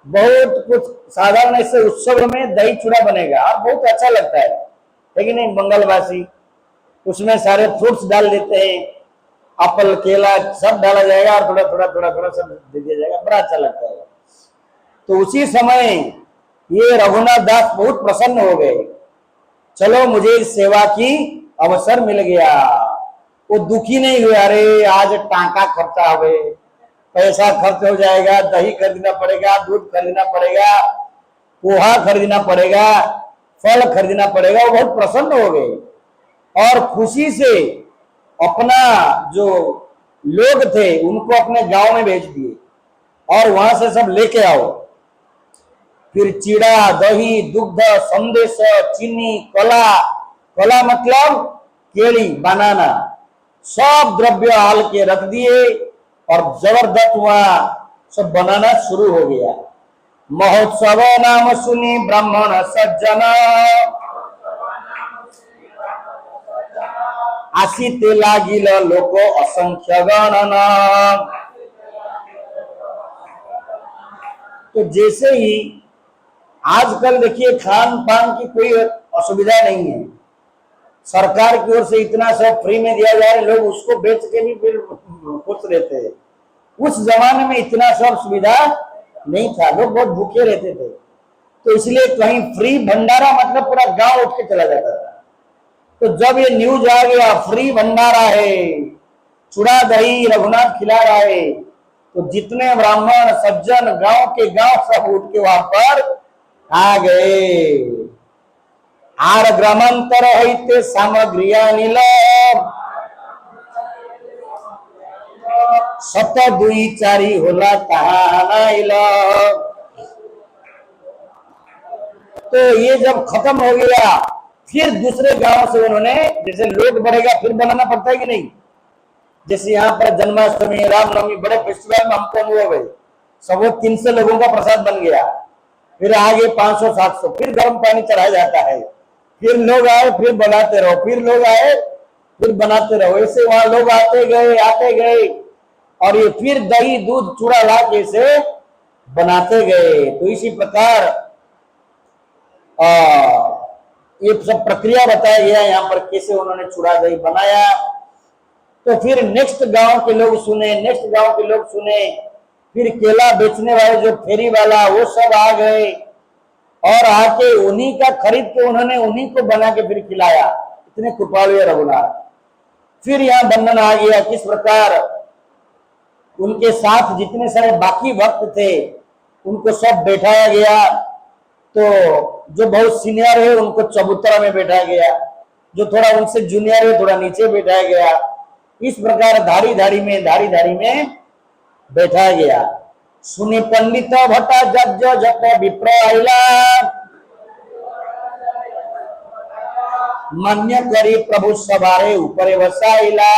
बहुत कुछ साधारण ऐसे उत्सव में दही चूड़ा बनेगा और बहुत अच्छा लगता है, लेकिन नहीं बंगालवासी उसमें सारे फ्रूट्स डाल देते हैं, एप्पल केला सब डाला जाएगा और थोड़ा थोड़ा थोड़ा थोड़ा सब दे दिया जाएगा, बड़ा अच्छा लगता है। तो उसी समय ये रघुनाथ दास बहुत प्रसन्न हो गए, चलो मुझे इस सेवा की अवसर मिल गया। वो दुखी नहीं हुए, अरे आज टांका खर्चा हो, पैसा खर्च हो जाएगा, दही खरीदना पड़ेगा, दूध खरीदना पड़ेगा, पोहा खरीदना पड़ेगा, फल खरीदना पड़ेगा। वो बहुत प्रसन्न हो गए और खुशी से अपना जो लोग थे उनको अपने गांव में भेज दिए और वहां से सब लेके आओ। फिर चीड़ा, दही, दुग्ध, संदेश, चीनी, कला, कला मतलब केली, बनाना, सब द्रव्य हाल के रख दिए और जबरदस्त वहां सब बनाना शुरू हो गया। महोत्सव नाम सुनी ब्राह्मण सज्जन, आसीते लागिल लोक असंख्य गणना। तो जैसे ही आजकल देखिए खान पान की कोई असुविधा नहीं है, सरकार की ओर से इतना सब फ्री में दिया जा रहा है, लोग उसको बेच के भी फिर खुश रहते हैं। उस जमाने में इतना सब सुविधा नहीं था, लोग बहुत भूखे रहते थे, तो इसलिए कहीं फ्री भंडारा मतलब पूरा गांव उठ के चला जाता था। तो जब ये न्यूज आ गया फ्री भंडारा है, चूड़ा दही रघुनाथ खिला रहा है, तो जितने ब्राह्मण सज्जन गांव के गांव सब उठ के वहां पर आ गए। आर ग्रामांतर होते सामग्रिया नील, सत दुई चारी होला तहानाइल। तो ये जब खत्म हो गया फिर दूसरे गांव से उन्होंने, जैसे लोग बढ़ेगा फिर बनाना पड़ता है कि नहीं, जैसे यहाँ पर जन्माष्टमी, रामनवमी, बड़े फेस्टिवल में हमको अनुभव है, सब वो 300 लोगों का प्रसाद बन गया। फिर आगे 500 700, फिर गर्म पानी चढ़ाया जाता है, फिर लोग आए, फिर बनाते रहो, फिर लोग आए, फिर बनाते रहो। ऐसे वहां लोग आते गए और ये फिर दही दूध चूड़ा ला के इसे बनाते गए। तो इसी प्रकार ये सब प्रक्रिया बताया गया यहाँ पर, कैसे उन्होंने चूड़ा दही बनाया। तो फिर नेक्स्ट गांव के लोग सुने, फिर केला बेचने वाले जो फेरी वाला वो सब आ गए और आके उन्हीं का खरीद के उन्होंने उन्हीं को बना के फिर खिलाया। इतने कृपालु है रघुनाथ। फिर यहाँ वर्णन आ गया किस प्रकार उनके साथ जितने सारे बाकी भक्त थे उनको सब बैठाया गया। तो जो बहुत सीनियर है उनको चबूतरा में बैठाया गया, जो थोड़ा उनसे जूनियर है थोड़ा नीचे बैठाया गया। इस प्रकार धारी धारी में बैठाया गया। सुनि पंडित भट्टा जज जप विप्र आइला, मान्य करी प्रभु सवारे ऊपर वसाइला।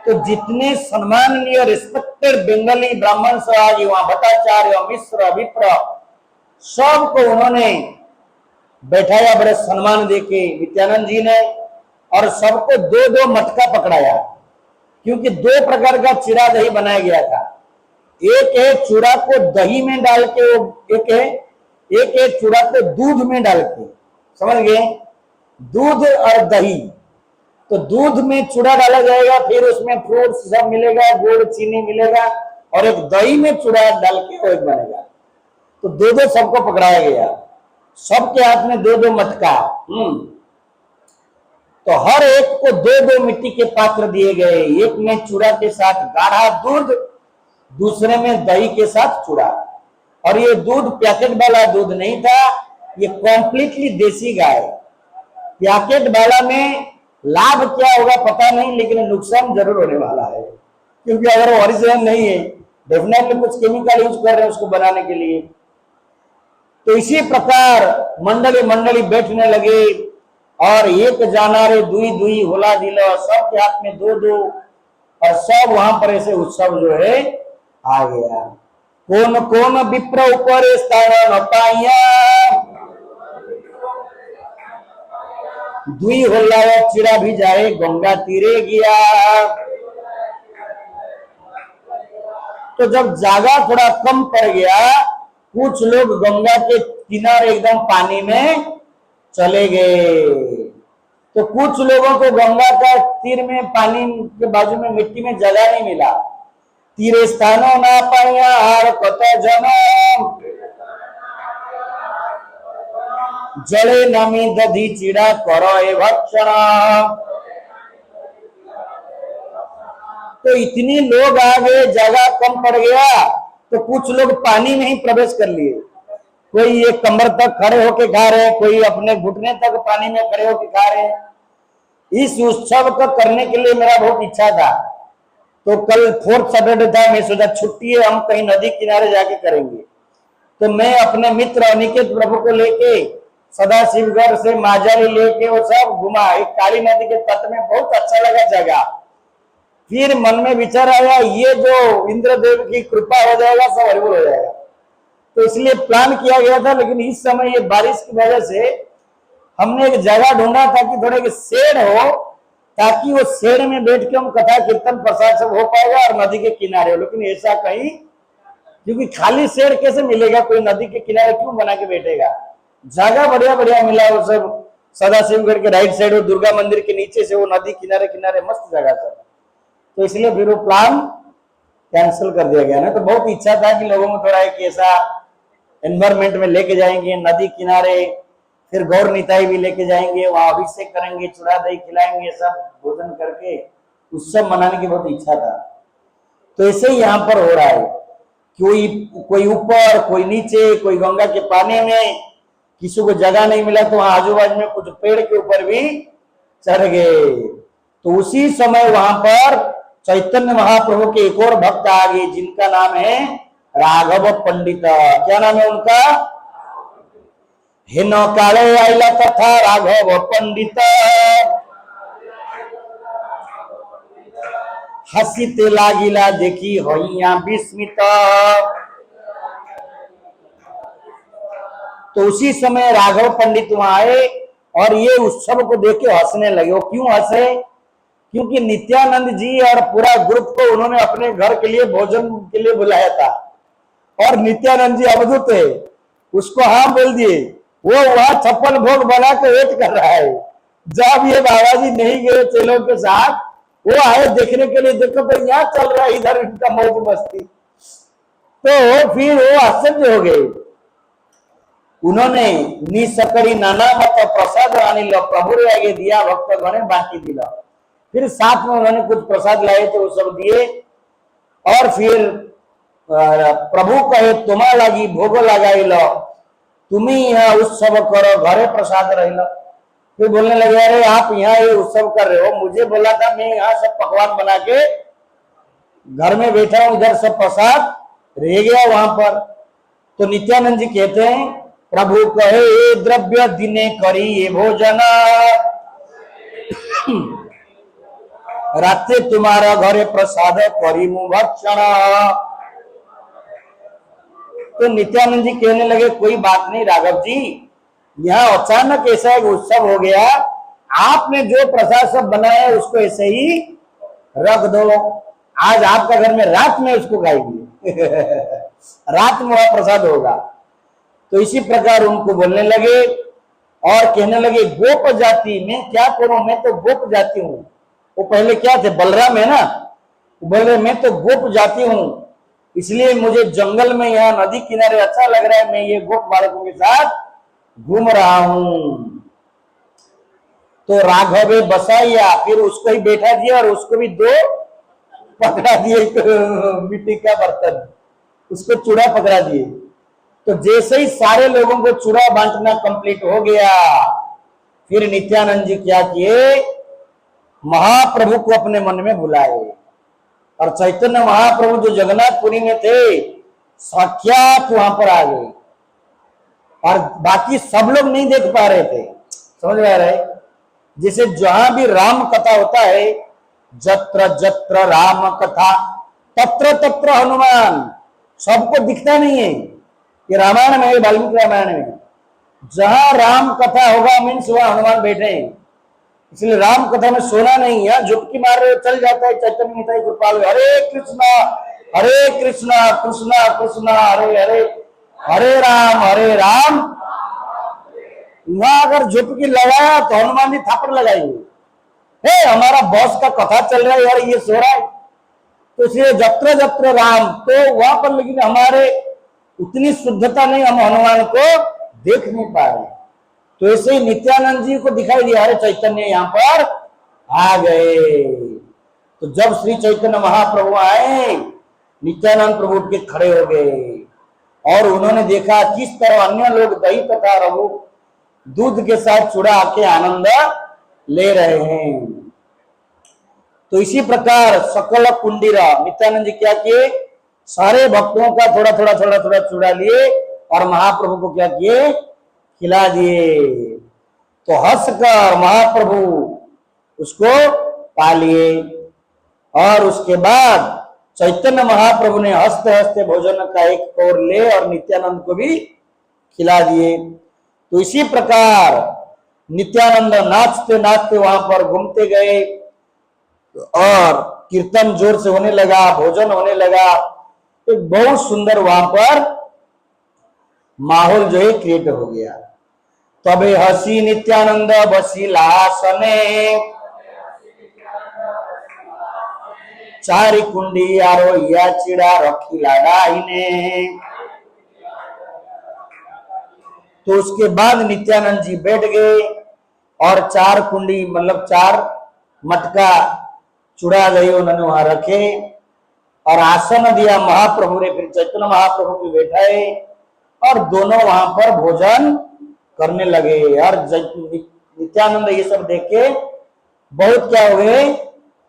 तो जितने सम्माननीय रिस्पेक्टेड बंगाली ब्राह्मण समाज वहां भट्टाचार्य मिश्र विप्र सबको उन्होंने बैठाया बड़े सम्मान देके नित्यानंद जी ने, और सबको 2-2 मटका पकड़ाया, क्योंकि 2 प्रकार का चिड़ा दही बनाया गया था। एक है चूड़ा को दही में डाल के, एक है चूड़ा को दूध में डाल के, समझ गए, दूध और दही। तो दूध में चूड़ा डाला जाएगा, फिर उसमें फ्रूट्स सब मिलेगा, गुड़ चीनी मिलेगा, और एक दही में चूड़ा डाल के वो एक बनेगा। तो 2-2 सबको पकड़ाया गया, सबके हाथ में 2-2 मटका। तो हर एक को 2-2 मिट्टी के पात्र दिए गए, एक में चूड़ा के साथ गाढ़ा दूध, दूसरे में दही के साथ चूड़ा। और ये दूध पैकेट वाला दूध नहीं था, ये कॉम्प्लीटली देसी गाय। पैकेट वाला में लाभ क्या होगा पता नहीं, लेकिन नुकसान जरूर होने वाला है, क्योंकि अगर वो ओरिजिनल नहीं है, डेफिनेटली कुछ केमिकल यूज कर रहे हैं उसको बनाने के लिए। तो इसी प्रकार मंडली बैठने लगे, और एक जाना रे दुई दुई होला दिलो, सबके हाथ में 2-2, और सब वहां पर ऐसे उत्सव जो है आ गया। कौन कौन विप्र ऊपर स्थान पाइया, दुई होला चिड़ा भी जाए गंगा तीरे गया। तो जब जगह थोड़ा कम पड़ गया, कुछ लोग गंगा के किनारे एकदम पानी में चले गए। तो कुछ लोगों को गंगा का तीर में पानी के बाजू में मिट्टी में जगह नहीं मिला। तीरे स्थानों ना पाया हार कत जनम, जड़े नमी दधी चिड़ा करो ए भक्षण। तो इतनी लोग आ गए, जगह कम पड़ गया, तो कुछ लोग पानी में ही प्रवेश कर लिए। कोई एक कमर तक खड़े होके खा रहे हैं, कोई अपने घुटने तक पानी में खड़े होके खा रहे हैं। इस उत्सव को करने के लिए मेरा बहुत इच्छा था। तो कल 4th सैटरडे था, मैं सोचा छुट्टी है, हम कहीं नदी किनारे जाके करेंगे। तो मैं अपने मित्र अनिकेत प्रभु को लेके सदाशिवगढ़ से माजारी लेके वो सब घुमा, एक काली नदी के तट में, बहुत अच्छा लगा जगह। फिर मन में विचार आया, ये जो इंद्रदेव की कृपा हो जाएगा सब हरिबोल हो जाएगा। तो इसलिए प्लान किया गया था, लेकिन इस समय ये बारिश की वजह से हमने एक जगह ढूंढा ताकि थोड़े के शेड हो, ताकि वो शेड में बैठ के हम कथा कीर्तन प्रसाद सब हो पाएगा और नदी के किनारे हो। लेकिन ऐसा कहीं, क्योंकि खाली शेड कैसे मिलेगा, कोई नदी के किनारे क्यों बना के बैठेगा। जगह बढ़िया बढ़िया मिला, वो सब सदाशिवगढ़ के राइट साइड, वो दुर्गा मंदिर के नीचे से वो नदी किनारे किनारे मस्त जगह था। तो इसलिए फिर वो प्लान कैंसिल कर दिया गया ना। तो बहुत इच्छा था कि लोगों को थोड़ा एक ऐसा एनवायरमेंट में लेके जाएंगे, नदी किनारे, फिर गौर निताई भी लेके जाएंगे, वहां अभिषेक करेंगे, चूड़ा दही खिलाएंगे, सब भोजन करके उत्सव मनाने की बहुत इच्छा था। तो ऐसे ही यहाँ पर हो रहा है, कोई ऊपर, कोई नीचे, कोई गंगा के पानी में, किसी को जगह नहीं मिला तो वहां आजू बाजू में कुछ पेड़ के ऊपर भी चढ़ गए। तो उसी समय वहां पर चैतन्य महाप्रभु के एक और भक्त आ गए, जिनका नाम है राघव पंडित। क्या नाम है उनका? हिन काले आइला तथा राघव पंडित, हसीते लागिला देखी होइया विस्मित। तो उसी समय राघव पंडित वहां आए और ये उत्सव को देख के हंसने लगे। वो क्यों हंसे? क्योंकि नित्यानंद जी और पूरा ग्रुप को उन्होंने अपने घर के लिए भोजन के लिए बुलाया था और नित्यानंद जी अवधूत थे, उसको हाँ बोल दिए। वो वहां छप्पन भोग बना के वेट कर रहा है। जब ये बाबा जी नहीं गए चेलों के साथ, वो आए देखने के लिए, देखो तो यहाँ चल रहा है इधर इनका मौज मस्ती। तो फिर वो आश्चर्य हो गए। उन्होंने निसकड़ी नाना मत प्रसाद अनिल प्रभु आगे दिया, भक्त गणे बांटी दिला। फिर साथ में उन्होंने कुछ प्रसाद लाए थे, वो सब दिए। और फिर प्रभु कहे तुम्हारा लगी भोग लगाई लो, तुम ही यहाँ उत्सव करो, घरे प्रसाद रह लो। फिर बोलने लगे अरे आप यहाँ ये उत्सव कर रहे हो, मुझे बोला था मैं यहाँ सब पकवान बना के घर में बैठा हूं, इधर सब प्रसाद रह गया वहां पर। तो नित्यानंद जी कहते हैं प्रभु कहे ये द्रव्य दिने करी ये भोजन, रात्रे तुम्हारा घरे प्रसाद करी मु भक्षण। तो नित्यानंद जी कहने लगे कोई बात नहीं राघव जी, यहाँ अचानक ऐसा एक उत्सव हो गया, आपने जो प्रसाद सब बनाया उसको ऐसे ही रख दो, आज आपका घर में रात में उसको खाएंगे रात में वह प्रसाद होगा। तो इसी प्रकार उनको बोलने लगे और कहने लगे गोप जाति में क्या करूं, मैं तो गोप जाति हूं। वो पहले क्या थे, बलराम है ना, बोल रहे मैं तो गोप जाति हूं, इसलिए मुझे जंगल में यहाँ नदी किनारे अच्छा लग रहा है, मैं ये गोप बालकों के साथ घूम रहा हूं। तो राघवे बसाइया, फिर उसको ही बैठा दिया और उसको भी दो पकड़ा दिए, मिट्टी का बर्तन, उसको चूड़ा पकड़ा दिए। तो जैसे ही सारे लोगों को चूड़ा बांटना कंप्लीट हो गया, फिर नित्यानंद जी क्या किए, महाप्रभु को अपने मन में बुलाए और चैतन्य महाप्रभु जो जगन्नाथपुरी में थे साक्षात वहां पर आ गए और बाकी सब लोग नहीं देख पा रहे थे। समझ में आ रहा है? जैसे जहां भी राम कथा होता है, जत्र जत्र राम कथा तत्र तत्र हनुमान, सबको दिखता नहीं है। ये रामायण में, वाल्मीकि रामायण में जहां राम कथा होगा मीन्स वहां हनुमान बैठे हैं। इसलिए राम कथा में सोना नहीं है, झुटकी मार रहे चल जाता है चैतन्य निताई गोपाल हरे कृष्णा कृष्णा कृष्णा हरे हरे, हरे राम। वहां अगर झुटकी लगाया तो हनुमान जी थापड़ लगाएंगे, हे हमारा बॉस का कथा चल रहा है और ये सो रहा है। तो इसलिए जत्र जत्र राम, तो वहां पर लेकिन हमारे उतनी शुद्धता नहीं, हम हनुमान को देख नहीं पा रहे। तो ऐसे ही नित्यानंद जी को दिखाई दिया, अरे चैतन्य यहाँ पर आ गए। तो जब श्री चैतन्य महाप्रभु आए, नित्यानंद प्रभु उठ के खड़े हो गए और उन्होंने देखा किस तरह अन्य लोग दही तथा रघु दूध के साथ चूड़ा आके आनंद ले रहे हैं। तो इसी प्रकार सकल कुंडीरा नित्यानंद जी क्या किए, सारे भक्तों का थोड़ा थोड़ा चूड़ा लिए और महाप्रभु को क्या किए, खिला दिए। तो हंसकर महाप्रभु उसको पा लिए और उसके बाद चैतन्य महाप्रभु ने हंसते हंसते भोजन का एक कौर ले और नित्यानंद को भी खिला दिए। तो इसी प्रकार नित्यानंद नाचते नाचते वहां पर घूमते गए और कीर्तन जोर से होने लगा, भोजन होने लगा। एक बहुत सुंदर वहां पर माहौल जो है क्रिएट हो गया। तबे हसी नित्यानंद बसिलासने, चारि कुंडी आरो या चिड़ा रखिला डाइने। तो उसके बाद नित्यानंद जी बैठ गए और 4 कुंडी मतलब 4 मटका चूड़ा गए उन्होंने वहां रखे और आसन दिया महाप्रभु ने। फिर चैतन्य महाप्रभु को बैठाए और दोनों वहां पर भोजन करने लगे। और नित्यानंद ये सब देख के बहुत क्या हो गए,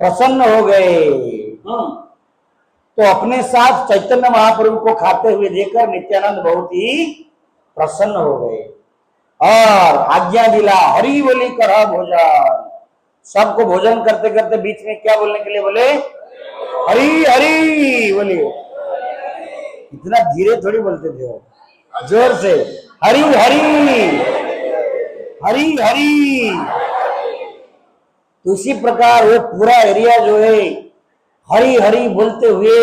प्रसन्न हो गए। तो अपने साथ चैतन्य महाप्रभु को खाते हुए देखकर नित्यानंद बहुत ही प्रसन्न हो गए और आज्ञा दिला हरि बोली करा भोजन। सबको भोजन करते करते बीच में क्या बोलने के लिए बोले, हरी हरी बोलिए। इतना धीरे थोड़ी बोलते थे वो, जोर से हरी हरी हरी हरी। तो इसी प्रकार वो पूरा एरिया जो है हरी हरी बोलते हुए,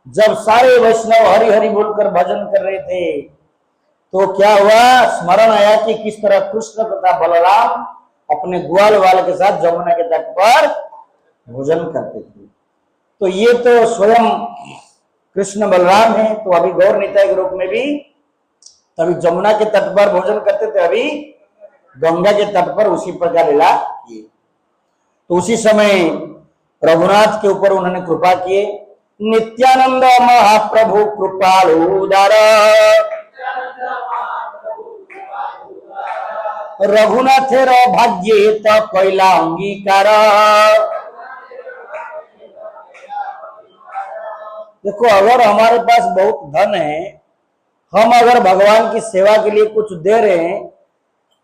जब सारे वैष्णव हरी हरी बोलकर भजन कर रहे थे, तो क्या हुआ, स्मरण आया कि किस तरह कृष्ण तथा बलराम अपने ग्वाल वाल के साथ जमुना के तट पर भोजन करते थे। तो ये तो स्वयं कृष्ण बलराम है, तो अभी गौर निताई के रूप में भी तभी जमुना के तट पर भोजन करते थे, अभी गंगा के तट पर उसी प्रकार लीला किए। तो उसी समय रघुनाथ के ऊपर उन्होंने कृपा किए। नित्यानंद महाप्रभु कृपालु उदार, रघुनाथेर भाग्ये त कैला अंगीकार। देखो, अगर हमारे पास बहुत धन है, हम अगर भगवान की सेवा के लिए कुछ दे रहे हैं,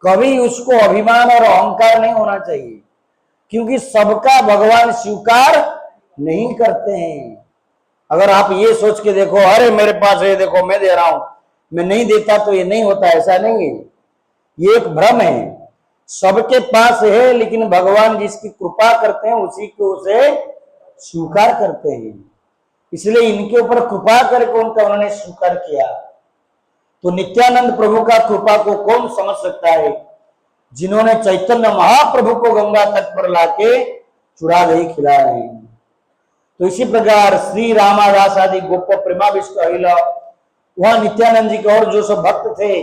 कभी उसको अभिमान और अहंकार नहीं होना चाहिए, क्योंकि सबका भगवान स्वीकार नहीं करते हैं। अगर आप ये सोच के देखो, अरे मेरे पास है, देखो मैं दे रहा हूं, मैं नहीं देता तो ये नहीं होता, ऐसा नहीं है, ये एक भ्रम है। सबके पास है, लेकिन भगवान जिसकी कृपा करते हैं उसी को उसे स्वीकार करते हैं। इसलिए इनके ऊपर कृपा करके उनका उन्होंने स्वीकार किया। तो नित्यानंद प्रभु का कृपा को कौन समझ सकता है, जिन्होंने चैतन्य महाप्रभु को गंगा तट पर लाके चूड़ा दही खिला रहे हैं। तो इसी प्रकार श्री रामादास आदि गोप प्रेमाविष्ट अहिला, वहां नित्यानंद जी के और जो सब भक्त थे,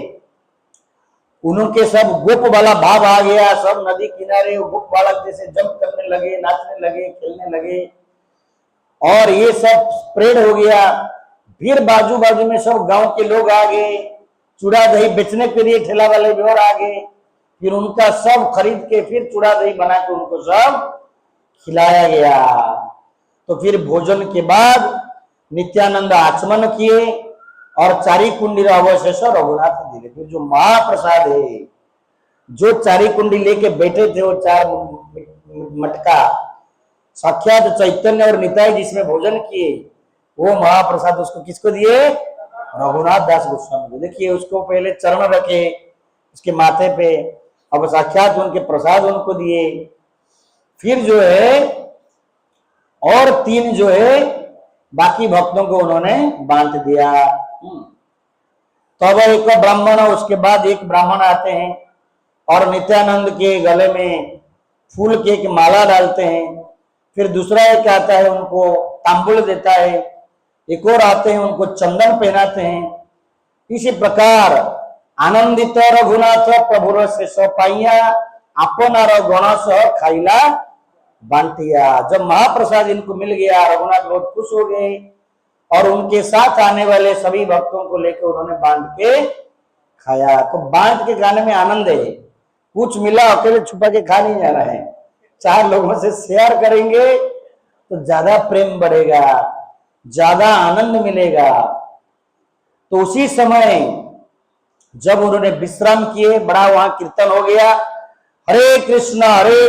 उनके सब गोप वाला भाव आ गया। सब नदी किनारे गोप बालक जैसे जंप करने लगे, नाचने लगे, खेलने लगे, और ये सब स्प्रेड हो गया। फिर बाजू बाजू में सब गांव के लोग आ गए, चूड़ा दही बेचने के लिए ठेला वाले भी और आ गए। फिर उनका सब खरीद के फिर चूड़ा दही बना के उनको सब खिलाया गया। तो फिर भोजन के बाद नित्यानंद आचमन किए और चारी कुंडी अवशेष रघुनाथ दिले। फिर जो महाप्रसाद है, जो चारी कुंडी लेके बैठे थे, वो चार मटका साक्षात चैतन्य और निताई जिसमें भोजन किए, वो महाप्रसाद उसको किसको दिए, रघुनाथ दास गोस्वामी को। देखिए, उसको पहले चरण रखे उसके माथे पे, अब साक्षात उनके प्रसाद उनको दिए। फिर जो है और तीन जो है बाकी भक्तों को उन्होंने बांट दिया। तब एक ब्राह्मण, उसके बाद एक ब्राह्मण आते हैं और नित्यानंद के गले में फूल की एक माला डालते हैं। फिर दूसरा एक आता है, उनको तांबुल देता है। एक और आते हैं, उनको चंदन पहनाते हैं। इसी प्रकार आनंदित रघुनाथ प्रभुर शेष पाइया, अपनार गण सह खाइला बांटिया। जब महाप्रसाद इनको मिल गया, रघुनाथ बहुत खुश हो गए और उनके साथ आने वाले सभी भक्तों को लेकर उन्होंने बांट के खाया। तो बांट के खाने में आनंद है, कुछ मिला अकेले छुपा के खा नहीं जाना है, चार लोगों से शेयर करेंगे तो ज्यादा प्रेम बढ़ेगा, ज्यादा आनंद मिलेगा। तो उसी समय जब उन्होंने विश्राम किए, बड़ा वहां कीर्तन हो गया, हरे कृष्ण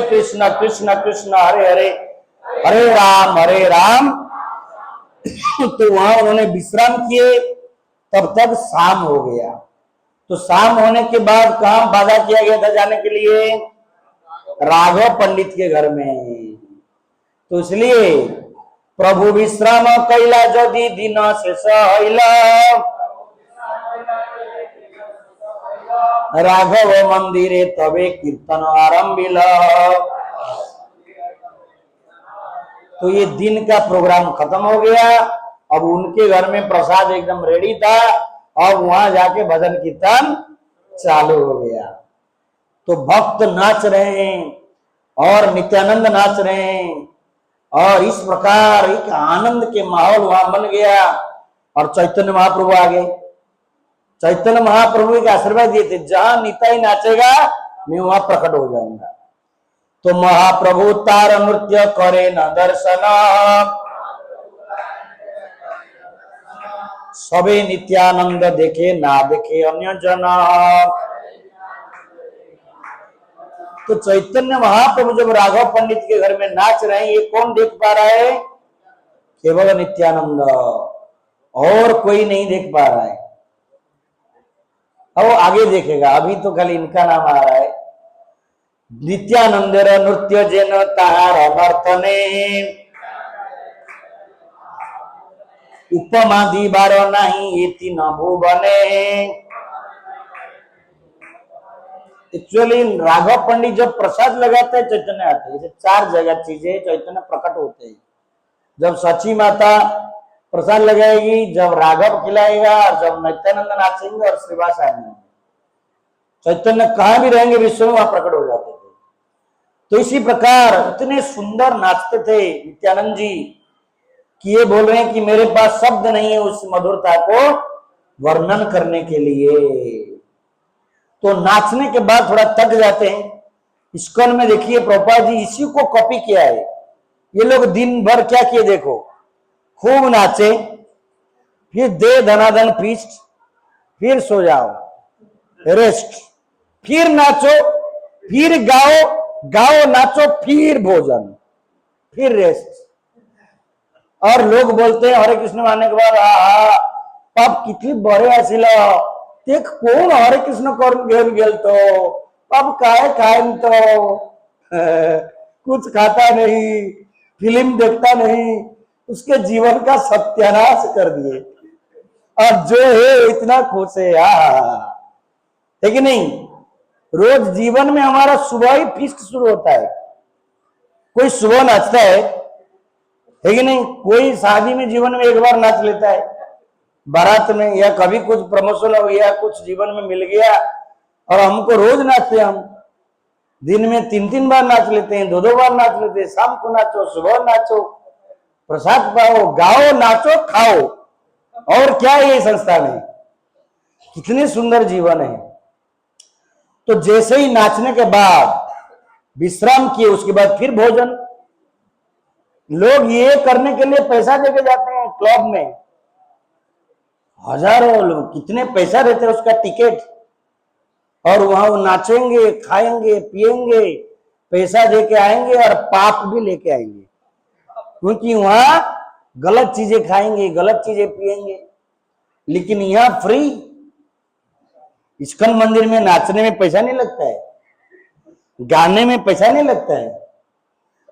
कृष्ण कृष्ण हरे हरे, हरे राम। तो वहां उन्होंने विश्राम किए, तब तक शाम हो गया। तो शाम होने के बाद कहां वादा किया गया था जाने के लिए, राघव पंडित के घर में। तो इसलिए प्रभु विश्राम कैला यदि दिन से सहला, राघव मंदिरे तबे कीर्तन आरंभिल। तो ये दिन का प्रोग्राम खत्म हो गया। अब उनके घर में प्रसाद एकदम रेडी था, अब वहां जाके भजन कीर्तन चालू हो गया। तो भक्त नाच रहे हैं और नित्यानंद नाच रहे हैं, और इस प्रकार एक आनंद के माहौल वहां बन गया। और चैतन्य महाप्रभु आ गए। चैतन्य महाप्रभु के आशीर्वाद दिए थे, जहां निताई नाचेगा मैं वहां प्रकट हो जाऊंगा। तो महाप्रभु तार नृत्य करे न दर्शन, सबे नित्यानंद देखे ना देखे अन्य जना। तो चैतन्य महाप्रभु जब राघव पंडित के घर में नाच रहे हैं, ये कौन देख पा रहा है, केवल नित्यानंद, और कोई नहीं देख पा रहा है। अब वो आगे देखेगा, अभी तो खाली इनका नाम आ रहा है। नित्यानंद नृत्य जन तार नर्तने, उपमा दीबार नहीं ये न भुवने। एक्चुअली राघव पंडित जब प्रसाद लगाते हैं चैतन्य आते हैं। चार जगह चीजें चैतन्य प्रकट होते हैं। जब सची माता प्रसाद लगाएगी, जब राघव खिलाएगा, और जब नित्यानंद नाचेंगे और श्रीवास आएंगे, चैतन्य कहां भी रहेंगे विश्व में वहां प्रकट हो जाते थे। तो इसी प्रकार इतने सुंदर नाचते थे नित्यानंद जी कि ये बोल रहे हैं कि मेरे पास शब्द नहीं है उस मधुरता को वर्णन करने के लिए। तो नाचने के बाद थोड़ा थक जाते हैं। इस्कॉन में देखिए प्रभुपाद जी इसी को कॉपी किया है। ये लोग दिन भर क्या किए देखो, खूब नाचे, फिर दे धनाधन फीस्ट, फिर सो जाओ रेस्ट, फिर नाचो, फिर गाओ, गाओ नाचो, फिर भोजन, फिर रेस्ट। और लोग बोलते हैं हरे कृष्ण मानने के बाद आहा पाप कितनी बड़े आसिल देख कौन हरे कृष्ण करून घेर गेल तो पाप काय खाए तो कुछ खाता नहीं, फिल्म देखता नहीं, उसके जीवन का सत्यानाश कर दिए, और जो है इतना खुश है कि नहीं। रोज जीवन में हमारा सुबह ही फीस्ट शुरू होता है। कोई सुबह नाचता है कि नहीं, कोई शादी में जीवन में एक बार नाच लेता है, बारात में, या कभी कुछ प्रमोशन हो गया, कुछ जीवन में मिल गया, और हमको रोज नाचते हैं। हम दिन में 3-3 बार नाच लेते हैं, 2-2 बार नाच लेते हैं। शाम को नाचो, सुबह नाचो, प्रसाद पाओ, गाओ, नाचो, खाओ, और क्या है ये संस्था में, कितने सुंदर जीवन है। तो जैसे ही नाचने के बाद विश्राम किए, उसके बाद फिर भोजन। लोग ये करने के लिए पैसा देके जाते हैं क्लब में, हजारों लोग, कितने पैसा देते हैं उसका टिकट, और वहां वो नाचेंगे, खाएंगे, पिएंगे, पैसा देके आएंगे और पाप भी लेके आएंगे, क्योंकि वहां गलत चीजें खाएंगे, गलत चीजें पिएंगे। लेकिन यहां फ्री। इस्कॉन मंदिर में नाचने में पैसा नहीं लगता है, गाने में पैसा नहीं लगता है,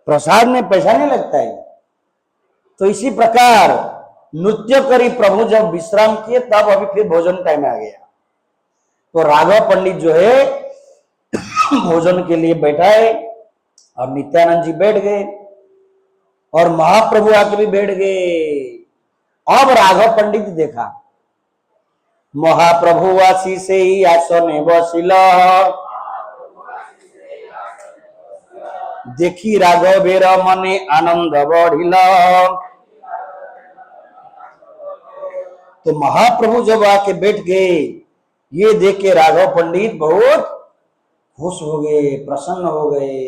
प्रसाद में पैसा नहीं लगता है। तो इसी प्रकार नृत्य करी प्रभु जब विश्राम किए, तब अभी फिर भोजन टाइम आ गया। तो राघव पंडित जो है भोजन के लिए बैठा है, और नित्यानंद जी बैठ गए, और महाप्रभु आके भी बैठ गए। अब राघव पंडित देखा महाप्रभु आशी से ही आसने बसिल, देखी राघवेर मने आनंद बढ़िल। तो महाप्रभु जब आके बैठ गए, ये देख के राघव पंडित बहुत खुश हो गए, प्रसन्न हो गए।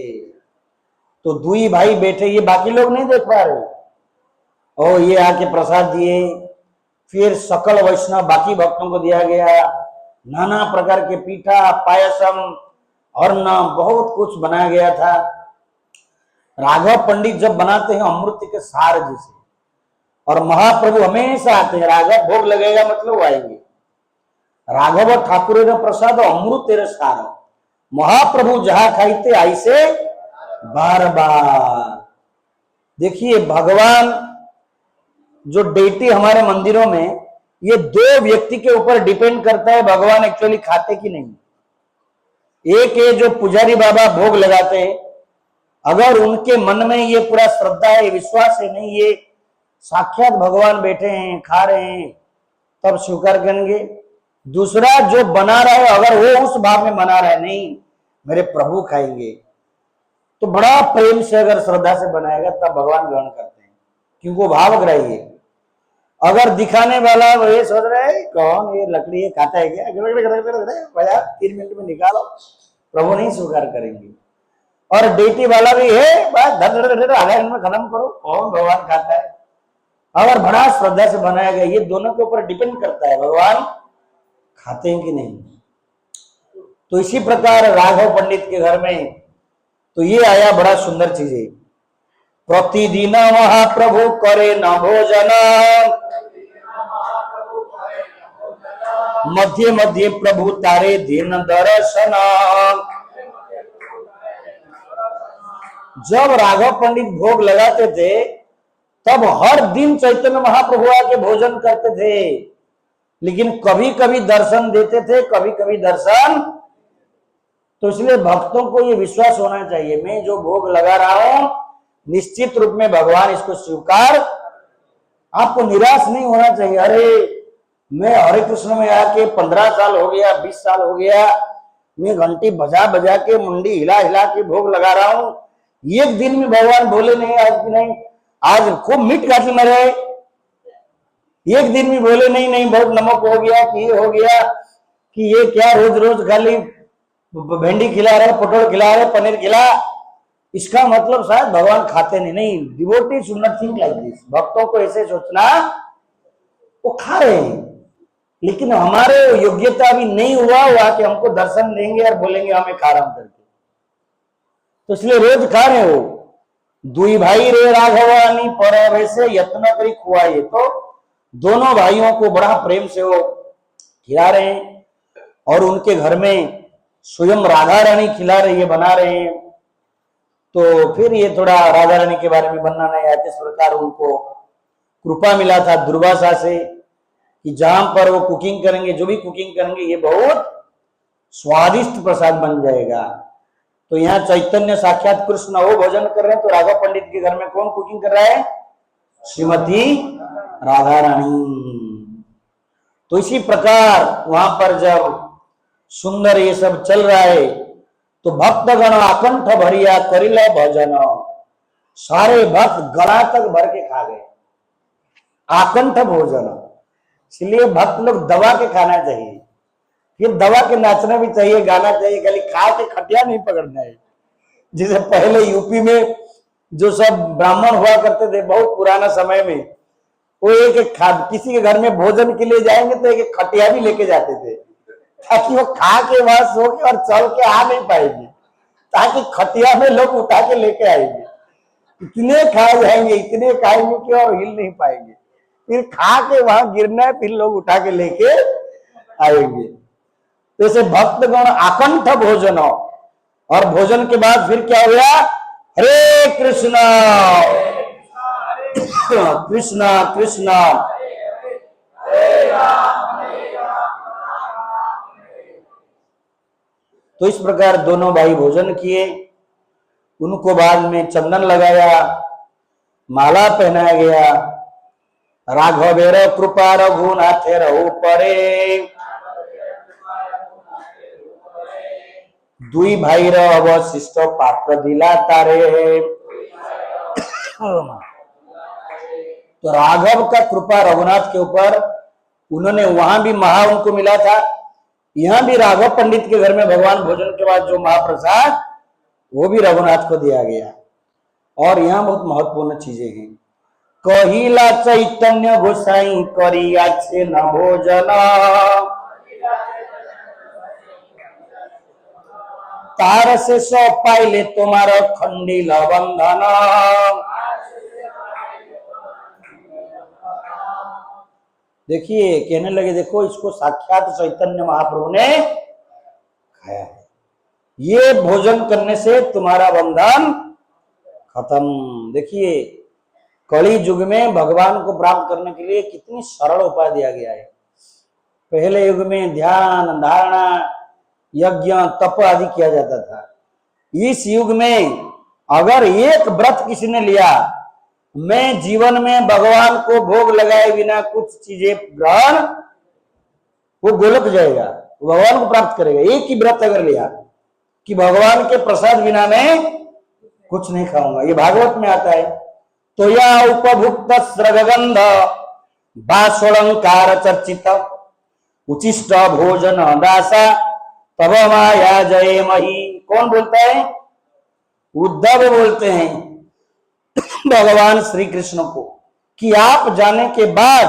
तो दुई भाई बैठे, ये बाकी लोग नहीं देख पा रहे, और ये आके प्रसाद दिए। फिर सकल वैष्णव बाकी भक्तों को दिया गया, नाना प्रकार के पीठा, पायसम, अन्न, बहुत कुछ बनाया गया था। राघव पंडित जब बनाते हैं अमृत के सार जैसे, और महाप्रभु हमेशा आते हैं, राघव भोग लगेगा मतलब आएंगे। राघव ठाकुर प्रसाद अमृत तेरे सार, महाप्रभु जहां खाईते आई से बार बार। देखिए भगवान जो डेटी हमारे मंदिरों में, ये 2 व्यक्ति के ऊपर डिपेंड करता है भगवान एक्चुअली खाते कि नहीं। एक है जो पुजारी बाबा भोग लगाते हैं, अगर उनके मन में ये पूरा श्रद्धा है, विश्वास है, नहीं ये साक्षात भगवान बैठे हैं, खा रहे हैं, तब स्वीकार करेंगे। दूसरा जो बना रहा है, अगर वो उस भाव में बना रहा है, नहीं मेरे प्रभु खाएंगे, तो बड़ा प्रेम से अगर श्रद्धा से बनाएगा तब भगवान ग्रहण करते हैं, क्योंकि वो भावग्राही है। अगर दिखाने वाला वो ये सोच रहा है कौन ये लकड़ी है, खाता है क्या, 3 मिनट में निकालो, प्रभु नहीं स्वीकार करेंगे। और डेटी वाला भी है, बस आधा घंटे में खत्म करो, कौन भगवान खाता है। अगर बड़ा श्रद्धा से बनाया गया, ये दोनों के ऊपर डिपेंड करता है भगवान खाते हैं कि नहीं। तो इसी प्रकार राघव पंडित के घर में तो ये आया, बड़ा सुंदर चीज है। प्रतिदिन महाप्रभु करे न भोजन, मध्य मध्य प्रभु तारे दिन दर्शन। जब राघव पंडित भोग लगाते थे तब हर दिन चैतन्य महाप्रभु आके भोजन करते थे, लेकिन कभी कभी दर्शन देते थे, कभी कभी दर्शन। तो इसलिए भक्तों को ये विश्वास होना चाहिए, मैं जो भोग लगा रहा हूं निश्चित रूप में भगवान इसको स्वीकार। आपको निराश नहीं होना चाहिए, अरे मैं हरे कृष्ण में आके 15 साल हो गया, 20 साल हो गया, मैं घंटी बजा बजा के मुंडी हिला हिला के भोग लगा रहा हूं, एक दिन में भगवान बोले नहीं आज भी नहीं, आज खूब मीट घाटी में रहे, एक दिन में बोले नहीं नहीं बहुत नमक हो गया कि ये हो गया कि ये क्या रोज रोज खाली भिंडी खिला रहे, पटोल खिला रहे, पनीर खिला। इसका मतलब शायद भगवान खाते नहीं। Devotee should not think like this. भक्तों को ऐसे सोचना वो खा रहे हैं, लेकिन हमारे योग्यता अभी नहीं हुआ कि हमको दर्शन देंगे और बोलेंगे हमें खा रहा हूं करके, तो इसलिए रोज खा रहे हो। दुई भाई रे राघवानी पर वैसे यत्न करी खुआइए, तो दोनों भाइयों को बड़ा प्रेम से वो खिला रहे हैं और उनके घर में स्वयं राधा रानी खिला रही है, बना रहे हैं। तो फिर ये थोड़ा राधा रानी के बारे में बनाना है, किस प्रकार उनको कृपा मिला था दुर्वासा से कि जहां पर वो कुकिंग करेंगे, जो भी कुकिंग करेंगे ये बहुत स्वादिष्ट प्रसाद बन जाएगा। तो यहाँ चैतन्य साक्षात कृष्ण वो भोजन कर रहे हैं, तो राघव पंडित के घर में कौन कुकिंग कर रहा है? श्रीमती राधा रानी। तो इसी प्रकार वहां पर जब सुंदर ये सब चल रहा है तो भक्तगण आकंठ भरिया करिला भजन, सारे भक्त गला तक भर के खा गए, आकंठ भोजन। इसलिए भक्त लोग दबा के खाना चाहिए, फिर दबा के नाचना भी चाहिए, गाना चाहिए, खाली खा के खटिया नहीं पकड़ना है। जैसे पहले यूपी में जो सब ब्राह्मण हुआ करते थे बहुत पुराना समय में, वो एक एक किसी के घर में भोजन के लिए जाएंगे तो एक एक खटिया भी लेके जाते थे, ताकि वो खा के वहां सो के और चल के आ नहीं पाएंगे, ताकि खटिया में लोग उठा के लेके आएंगे। इतने खा जाएंगे, इतने खाएंगे कि और हिल नहीं पाएंगे, फिर खा के वहां गिरना है, फिर लोग उठा के लेके आएंगे। जैसे भक्तगण आकंठ भोजन, और भोजन के बाद फिर क्या हुआ? हरे कृष्णा कृष्णा कृष्णा तो इस प्रकार दोनों भाई भोजन किए, उनको बाद में चंदन लगाया, माला पहनाया गया। राघवेर कृपा रघुनाथे रहु परे, दुई भाई अवशिष्ट पात्र दिला तारे। तो राघव का कृपा रघुनाथ के ऊपर, उन्होंने वहां भी महा उनको मिला था, यहां भी राघव पंडित के घर में भगवान भोजन के बाद जो महाप्रसाद वो भी रघुनाथ को दिया गया। और यहाँ बहुत महत्वपूर्ण चीजें हैं। कहिला चैतन्य गोसाई करी आछे न भोजन, तार से सौ पाइले तुम्हारा खंडिल बंधन। देखिए कहने लगे, देखो इसको साक्षात चैतन्य महाप्रभु ने खाया है, ये भोजन करने से तुम्हारा बंधन खत्म। देखिए कली युग में भगवान को प्राप्त करने के लिए कितनी सरल उपाय दिया गया है। पहले युग में ध्यान धारणा यज्ञ तप आदि किया जाता था। इस युग में अगर एक व्रत किसी ने लिया, मैं जीवन में भगवान को भोग लगाए बिना कुछ चीजें ग्रहण, वो गोलक जाएगा, भगवान को प्राप्त करेगा। एक ही व्रत अगर लिया कि भगवान के प्रसाद बिना मैं कुछ नहीं खाऊंगा, ये भागवत में आता है। तो या उपभुक्त स्रगंध बासोलंकार चर्चित उचिष्ट भोजन दासा तब माया जय मही। कौन बोलता है? उद्धव बोलते हैं भगवान श्री कृष्ण को कि आप जाने के बाद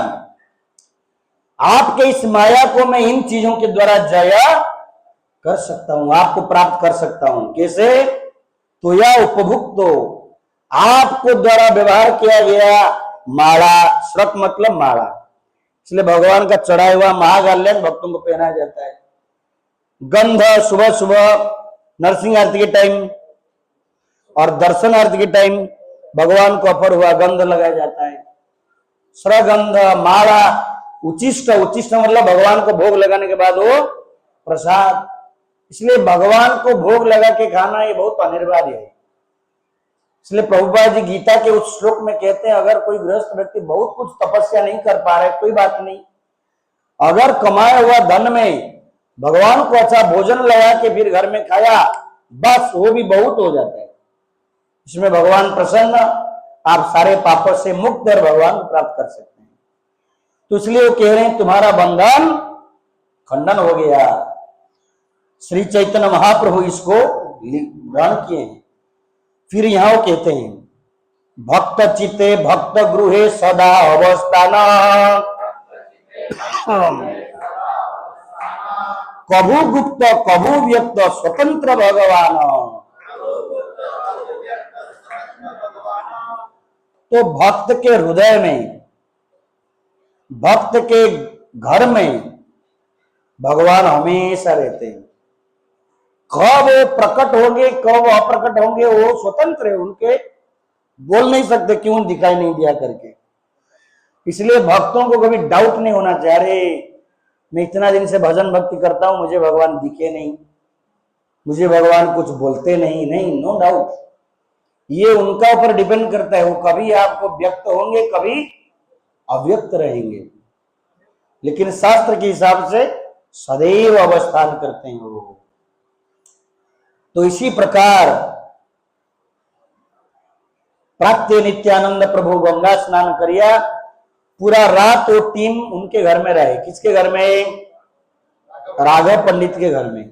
आपके इस माया को मैं इन चीजों के द्वारा जय कर सकता हूं, आपको प्राप्त कर सकता हूं। कैसे? तो या उपभुक्तो, आपको द्वारा व्यवहार किया गया माला, श्रत मतलब माला, इसलिए भगवान का चढ़ा हुआ महागाल्यान भक्तों को पहनाया जाता है। गंध सुबह सुबह नरसिंह आरती के टाइम और दर्शन आरती के टाइम भगवान को अफर हुआ गंध लगाया जाता है। श्रगंध, माला, उचिष्ट, उचिष्ट मतलब भगवान को भोग लगाने के बाद वो प्रसाद, इसलिए भगवान को भोग लगा के खाना ये बहुत अनिवार्य है। इसलिए प्रभुपाद जी गीता के उस श्लोक में कहते हैं अगर कोई गृहस्थ व्यक्ति बहुत कुछ तपस्या नहीं कर पा रहा है कोई बात नहीं, अगर कमाया हुआ धन में भगवान को अच्छा भोजन लगा के फिर घर में खाया बस वो भी बहुत हो जाता है। इसमें भगवान प्रसन्न, आप सारे पापों से मुक्त और भगवान को प्राप्त कर सकते हैं। तो इसलिए वो कह रहे हैं तुम्हारा बंधन खंडन हो गया। श्री चैतन्य महाप्रभु इसको ग्रहण किए हैं। फिर यहां वो कहते हैं भक्त चित्ते भक्त गृहे सदा अवस्थान कभू गुप्त कभू व्यक्त स्वतंत्र भगवान। तो भक्त के हृदय में, भक्त के घर में भगवान हमेशा रहते हैं। कब वो प्रकट होंगे कब अप्रकट होंगे वो स्वतंत्र है, उनके बोल नहीं सकते क्यों दिखाई नहीं दिया करके। इसलिए भक्तों को कभी डाउट नहीं होना चाहिए अरे मैं इतना दिन से भजन भक्ति करता हूं मुझे भगवान दिखे नहीं, मुझे भगवान कुछ बोलते नहीं। नहीं, नो डाउट, ये उनका ऊपर डिपेंड करता है। वो कभी आपको व्यक्त होंगे कभी अव्यक्त रहेंगे, लेकिन शास्त्र के हिसाब से सदैव अवस्थान करते हैं वो। तो इसी प्रकार प्राप्त नित्यानंद प्रभु गंगा स्नान करिया, पूरा रात वो टीम उनके घर में रहे। किसके घर में? राघव पंडित के घर में।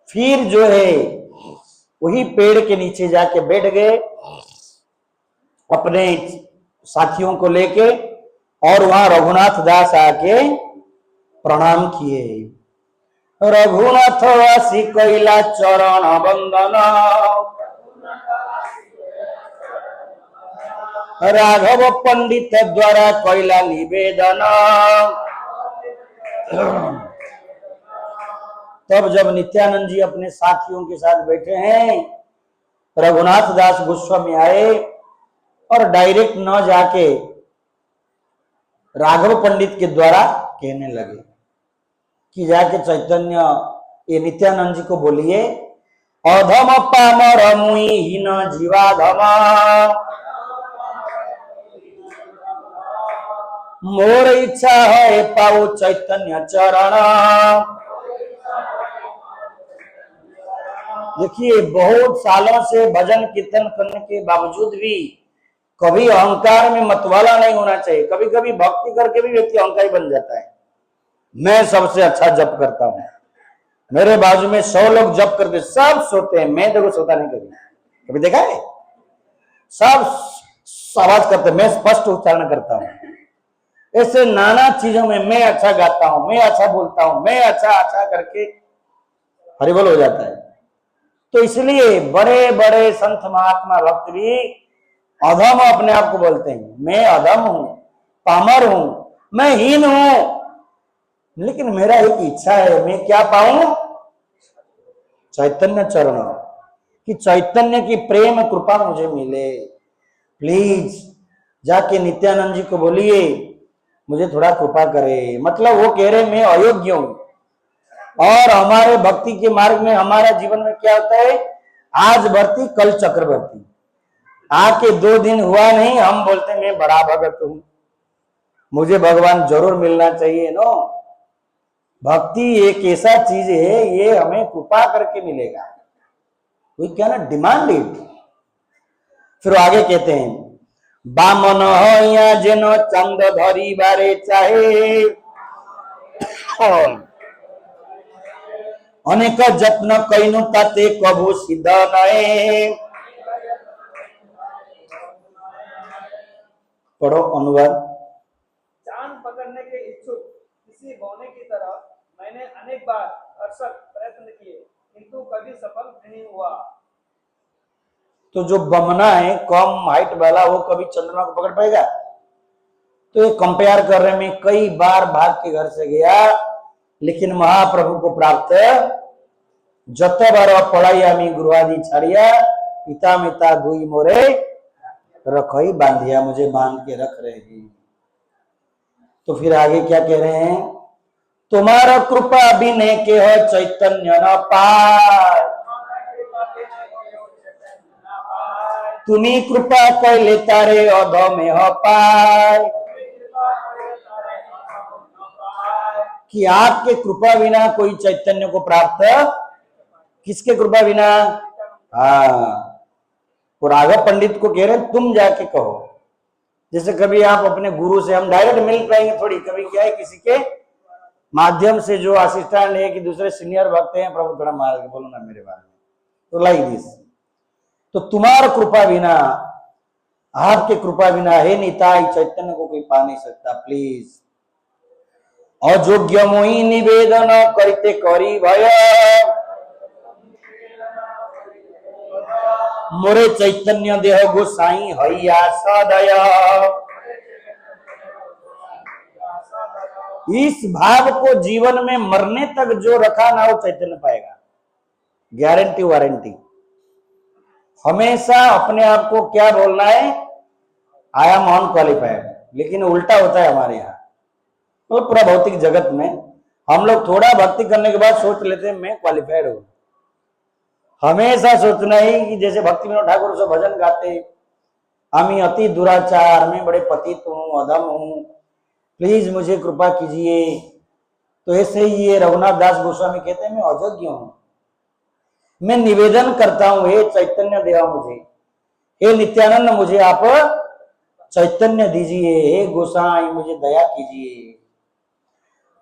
फिर जो है वही पेड़ के नीचे जाके बैठ गए अपने साथियों को लेके, और वहां रघुनाथ दास आके प्रणाम किए। रघुनाथ वासी कैला चरण वंदन, राघव पंडित द्वारा कैला निवेदन। तब जब नित्यानंद जी अपने साथियों के साथ बैठे हैं, रघुनाथ दास गोस्वामी आए और डायरेक्ट न जाके राघव पंडित के द्वारा कहने लगे कि जाके चैतन्य ये नित्यानंद जी को बोलिए अधम पामर मुई हीन जीवाधम, मोर इच्छा है पाऊ चैतन्य चरण। देखिए बहुत सालों से भजन कीर्तन करने के बावजूद भी कभी अहंकार में मतवाला नहीं होना चाहिए। कभी कभी भक्ति करके भी व्यक्ति अहंकारी बन जाता है। मैं सबसे अच्छा जप करता हूं, मेरे बाजू में 100 लोग जप करते सब सोते हैं, मैं देखो सोता नहीं। कभी देखा है? सब आवाज करते, मैं स्पष्ट उच्चारण करता हूं। ऐसे नाना चीजों में मैं अच्छा गाता हूं, मैं अच्छा बोलता हूं, मैं अच्छा अच्छा करके हरिबोल हो जाता है। तो इसलिए बड़े बड़े संत महात्मा भक्त भी अधम अपने आप को बोलते हैं, मैं अधम हूं, पामर हूं, मैं हीन हूं, लेकिन मेरा एक इच्छा है, मैं क्या पाऊं? चैतन्य चरण, कि चैतन्य की प्रेम कृपा मुझे मिले। प्लीज जाके नित्यानंद जी को बोलिए मुझे थोड़ा कृपा करे। मतलब वो कह रहे मैं अयोग्य हूं। और हमारे भक्ति के मार्ग में हमारा जीवन में क्या होता है, आज भर्ती कल चक्रवर्ती। आके 2 दिन हुआ नहीं हम बोलते मैं बड़ा भगत हूं, मुझे भगवान जरूर मिलना चाहिए। नो, भक्ति एक ऐसा चीज है ये हमें कृपा करके मिलेगा, we can not demand it. फिर आगे कहते हैं बामन हइया जेनो चंद धरी बारे चाहे, अनेक जत्न कैनु ताते कभू सिद्ध नए। पढ़ो अनुवाद। चांद पकड़ने के इच्छुक किसी बौने की तरह मैंने अनेक बार अरसक प्रयत्न किए किंतु कभी सफल नहीं हुआ। तो जो बमना है कम हाइट वाला वो कभी चंद्रमा को पकड़ पाएगा? तो ये कंपेयर कर रहे, मैं कई बार भाग के घर से गया लेकिन महाप्रभु को प्राप्त जत बार पढ़ाई आमी गृहादि छाड़िया पिता मिता दुई मोरे रखई बांधिया, मुझे बांध के रख रहे हैं। तो फिर आगे क्या कह रहे हैं? तुम्हारा कृपा बिने के हो चैतन्य न पाए, तुम्ही कृपा कैले तारे अधो में हो पाए, कि आपके कृपा बिना कोई चैतन्य को प्राप्त, किसके कृपा बिना? हाँ, और राघव पंडित को कह रहे हैं तुम जाके कहो। जैसे कभी आप अपने गुरु से, हम डायरेक्ट मिल पाएंगे थोड़ी, कभी क्या है किसी के माध्यम से जो असिस्टेंट है कि दूसरे सीनियर भक्त हैं, प्रभु थोड़ा मार के बोलो ना मेरे बारे में, तो लाइक दिस। तो तुम्हारा कृपा बिना, आपके कृपा बिना हे निताई चैतन्य को कोई पा नहीं सकता। प्लीज अयोग्य मोहि निवेदन करते करी भय, मोरे चैतन्य देह गोसाई हैया सदय। इस भाव को जीवन में मरने तक जो रखा ना वो चैतन्य पाएगा, गारंटी वारंटी। हमेशा अपने आप को क्या बोलना है? I am unqualified. लेकिन उल्टा होता है हमारे यहाँ, तो पूरा भौतिक जगत में हम लोग थोड़ा भक्ति करने के बाद सोच लेते हैं मैं क्वालिफाइड हूं। हमेशा सोचना ही कि जैसे भक्ति विनोद ठाकुर से भजन गाते, अमी अति दुराचार, मैं बड़े पतित हूं, अधम हूं, प्लीज मुझे कृपा कीजिए। तो ऐसे ही ये रघुनाथ दास गोस्वामी कहते हैं मैं अयोग्य हूं, मैं निवेदन करता हूं हे चैतन्य देवा मुझे, हे नित्यानंद मुझे आप चैतन्य दीजिए, हे गोसाई मुझे दया कीजिए।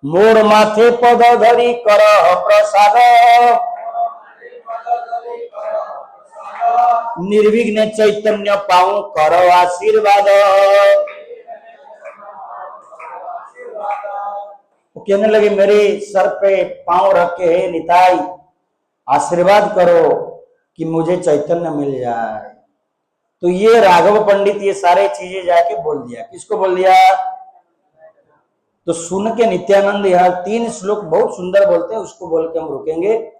मोर माथे पद धरी कर प्रसाद, निर्विघ्न चैतन्य पाऊं करो आशीर्वाद। वो कहने लगे मेरे सर पे पांव रख के हे निताई आशीर्वाद करो कि मुझे चैतन्य मिल जाए। तो ये राघव पंडित ये सारे चीजें जाके बोल दिया। किसको बोल दिया? तो सुन के नित्यानंद यहाँ 3 श्लोक बहुत सुंदर बोलते हैं, उसको बोल के हम रुकेंगे।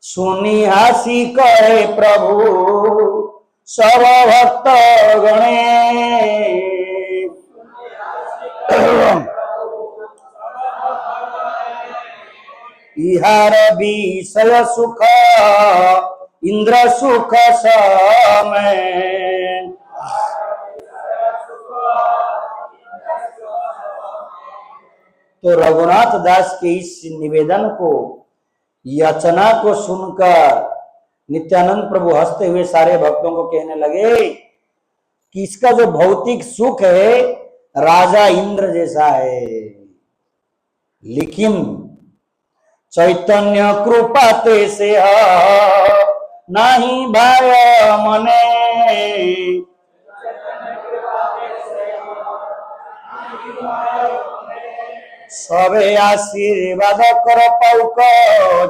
सुनी हासी कहे प्रभु सब भक्त गणे, इहार विषय सुख इंद्र सुख समय। तो रघुनाथ दास के इस निवेदन को, याचना को सुनकर नित्यानंद प्रभु हंसते हुए सारे भक्तों को कहने लगे कि इसका जो भौतिक सुख है राजा इंद्र जैसा है, लेकिन चैतन्य कृपा ते से नहीं भाय मने, सबे आशीर्वाद कर पौक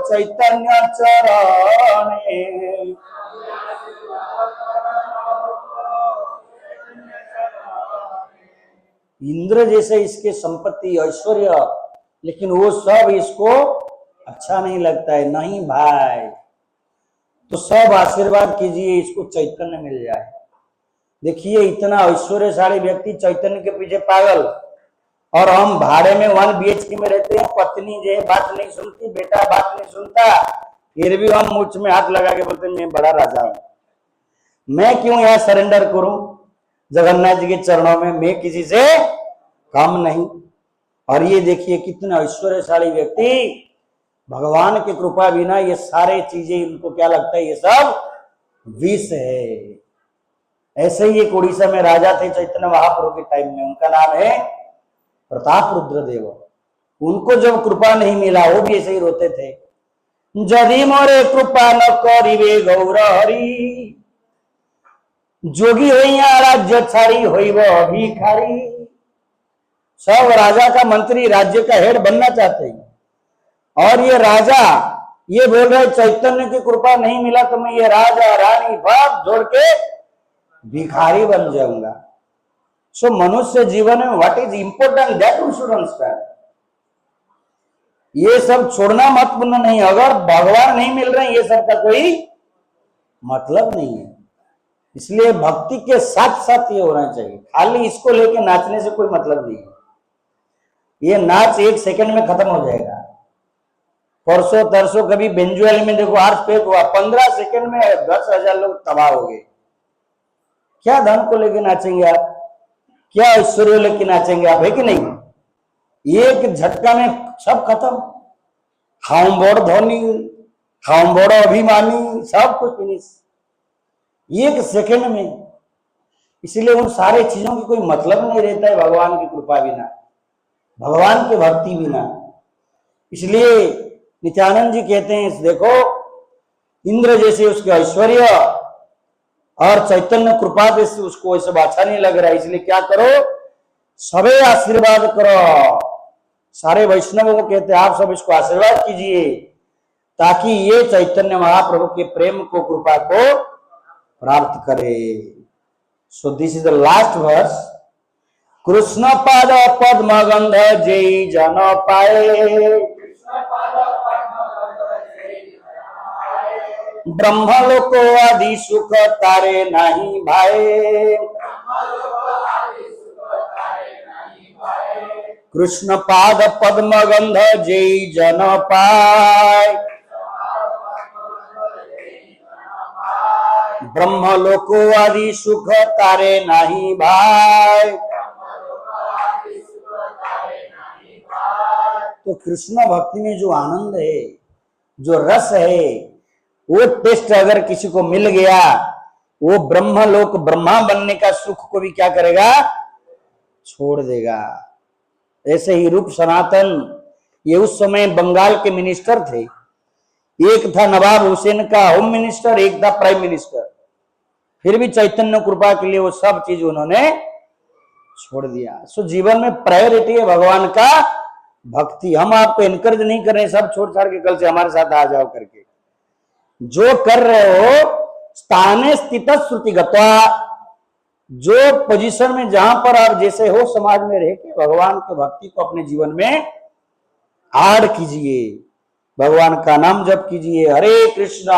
चैतन्य चरणे। इंद्र जैसे इसके संपत्ति ऐश्वर्य, लेकिन वो सब इसको अच्छा नहीं लगता है। नहीं भाई, तो सब आशीर्वाद कीजिए इसको चैतन्य मिल जाए। देखिए इतना ऐश्वर्यशाली व्यक्ति चैतन्य के पीछे पागल, और हम भाड़े में 1 BHK में रहते हैं, पत्नी जो है बात नहीं सुनती, बेटा बात नहीं सुनता, फिर भी हम मुझ में हाथ लगा के बोलते मैं बड़ा राजा हूं, मैं क्यों यहाँ सरेंडर करूं जगन्नाथ जी के चरणों में, मैं किसी से कम नहीं। और ये देखिए कितना ऐश्वर्यशाली व्यक्ति, भगवान की कृपा बिना ये सारे चीजें इनको क्या लगता है ये सब विष है। ऐसे ही एक उड़ीसा में राजा थे चैतन्य महाप्रभु के टाइम में, उनका नाम है प्रताप रुद्रदेव। उनको जब कृपा नहीं मिला वो भी ऐसे ही रोते थे, जदि मोरे कृपा न करिवे गौर हरि, जोगी होइया राज्य छाड़ी होइब भिखारी। सब राजा का मंत्री, राज्य का हेड बनना चाहते हैं, और ये राजा ये बोल रहे चैतन्य की कृपा नहीं मिला तो मैं ये राजा रानी बाप छोड़ के भिखारी बन जाऊंगा। सो मनुष्य जीवन में what is important that we should understand. ये सब छोड़ना महत्वपूर्ण नहीं, अगर भगवान नहीं मिल रहे ये सब का कोई मतलब नहीं है। इसलिए भक्ति के साथ साथ ये होना चाहिए, खाली इसको लेके नाचने से कोई मतलब नहीं है। ये नाच एक सेकंड में खत्म हो जाएगा। परसों तरसों कभी बेंजुएल में देखो अर्थक्वेक हुआ, 15 सेकंड में 10,000 लोग तबाह हो गए। क्या धन को लेके नाचेंगे आप, क्या ऐश्वर्य लेके नाचेंगे आप, है कि नहीं? एक झटका में सब खत्म। हम बड़ धोनी, हम बड़ अभिमानी, सब कुछ फिनिश एक सेकंड में। इसलिए उन सारे चीजों की कोई मतलब नहीं रहता है भगवान की कृपा बिना, भगवान की भक्ति बिना। इसलिए नित्यानंद जी कहते हैं देखो इंद्र जैसे उसके ऐश्वर्य और चैतन्य कृपा जैसे उसको सब अच्छा नहीं लग रहा है, इसलिए क्या करो, सबे आशीर्वाद करो। सारे वैष्णवों को कहते हैं आप सब इसको आशीर्वाद कीजिए ताकि ये चैतन्य महाप्रभु के प्रेम को, कृपा को प्राप्त करे। So this is the last verse. Krishna पाद पद्म गंध जय जन पाए, ब्रह्मलोक आदि सुख तारे नहीं भाए। कृष्ण पाद पद्म गंध जय जन पाए, ब्रह्मलोक आदि सुख तारे नहीं भाई। तो कृष्ण भक्ति में जो आनंद है, जो रस है, वो टेस्ट अगर किसी को मिल गया, वो ब्रह्मलोक ब्रह्मा बनने का सुख को भी क्या करेगा, छोड़ देगा। ऐसे ही रूप सनातन, ये उस समय बंगाल के मिनिस्टर थे। एक था नवाब हुसैन का होम मिनिस्टर, एक था प्राइम मिनिस्टर। फिर भी चैतन्य कृपा के लिए वो सब चीज उन्होंने छोड़ दिया। सो जीवन में प्रायोरिटी है भगवान का भक्ति। हम आपको एनकरेज नहीं कर रहे सब छोड़ छाड़ के कल से हमारे साथ आ जाओ करके। जो कर रहे हो स्थाने स्थित श्रुतिगत्वा, जो पोजीशन में जहां पर आप जैसे हो समाज में रह के भगवान के भक्ति को अपने जीवन में ऐड कीजिए। भगवान का नाम जप कीजिए, हरे कृष्णा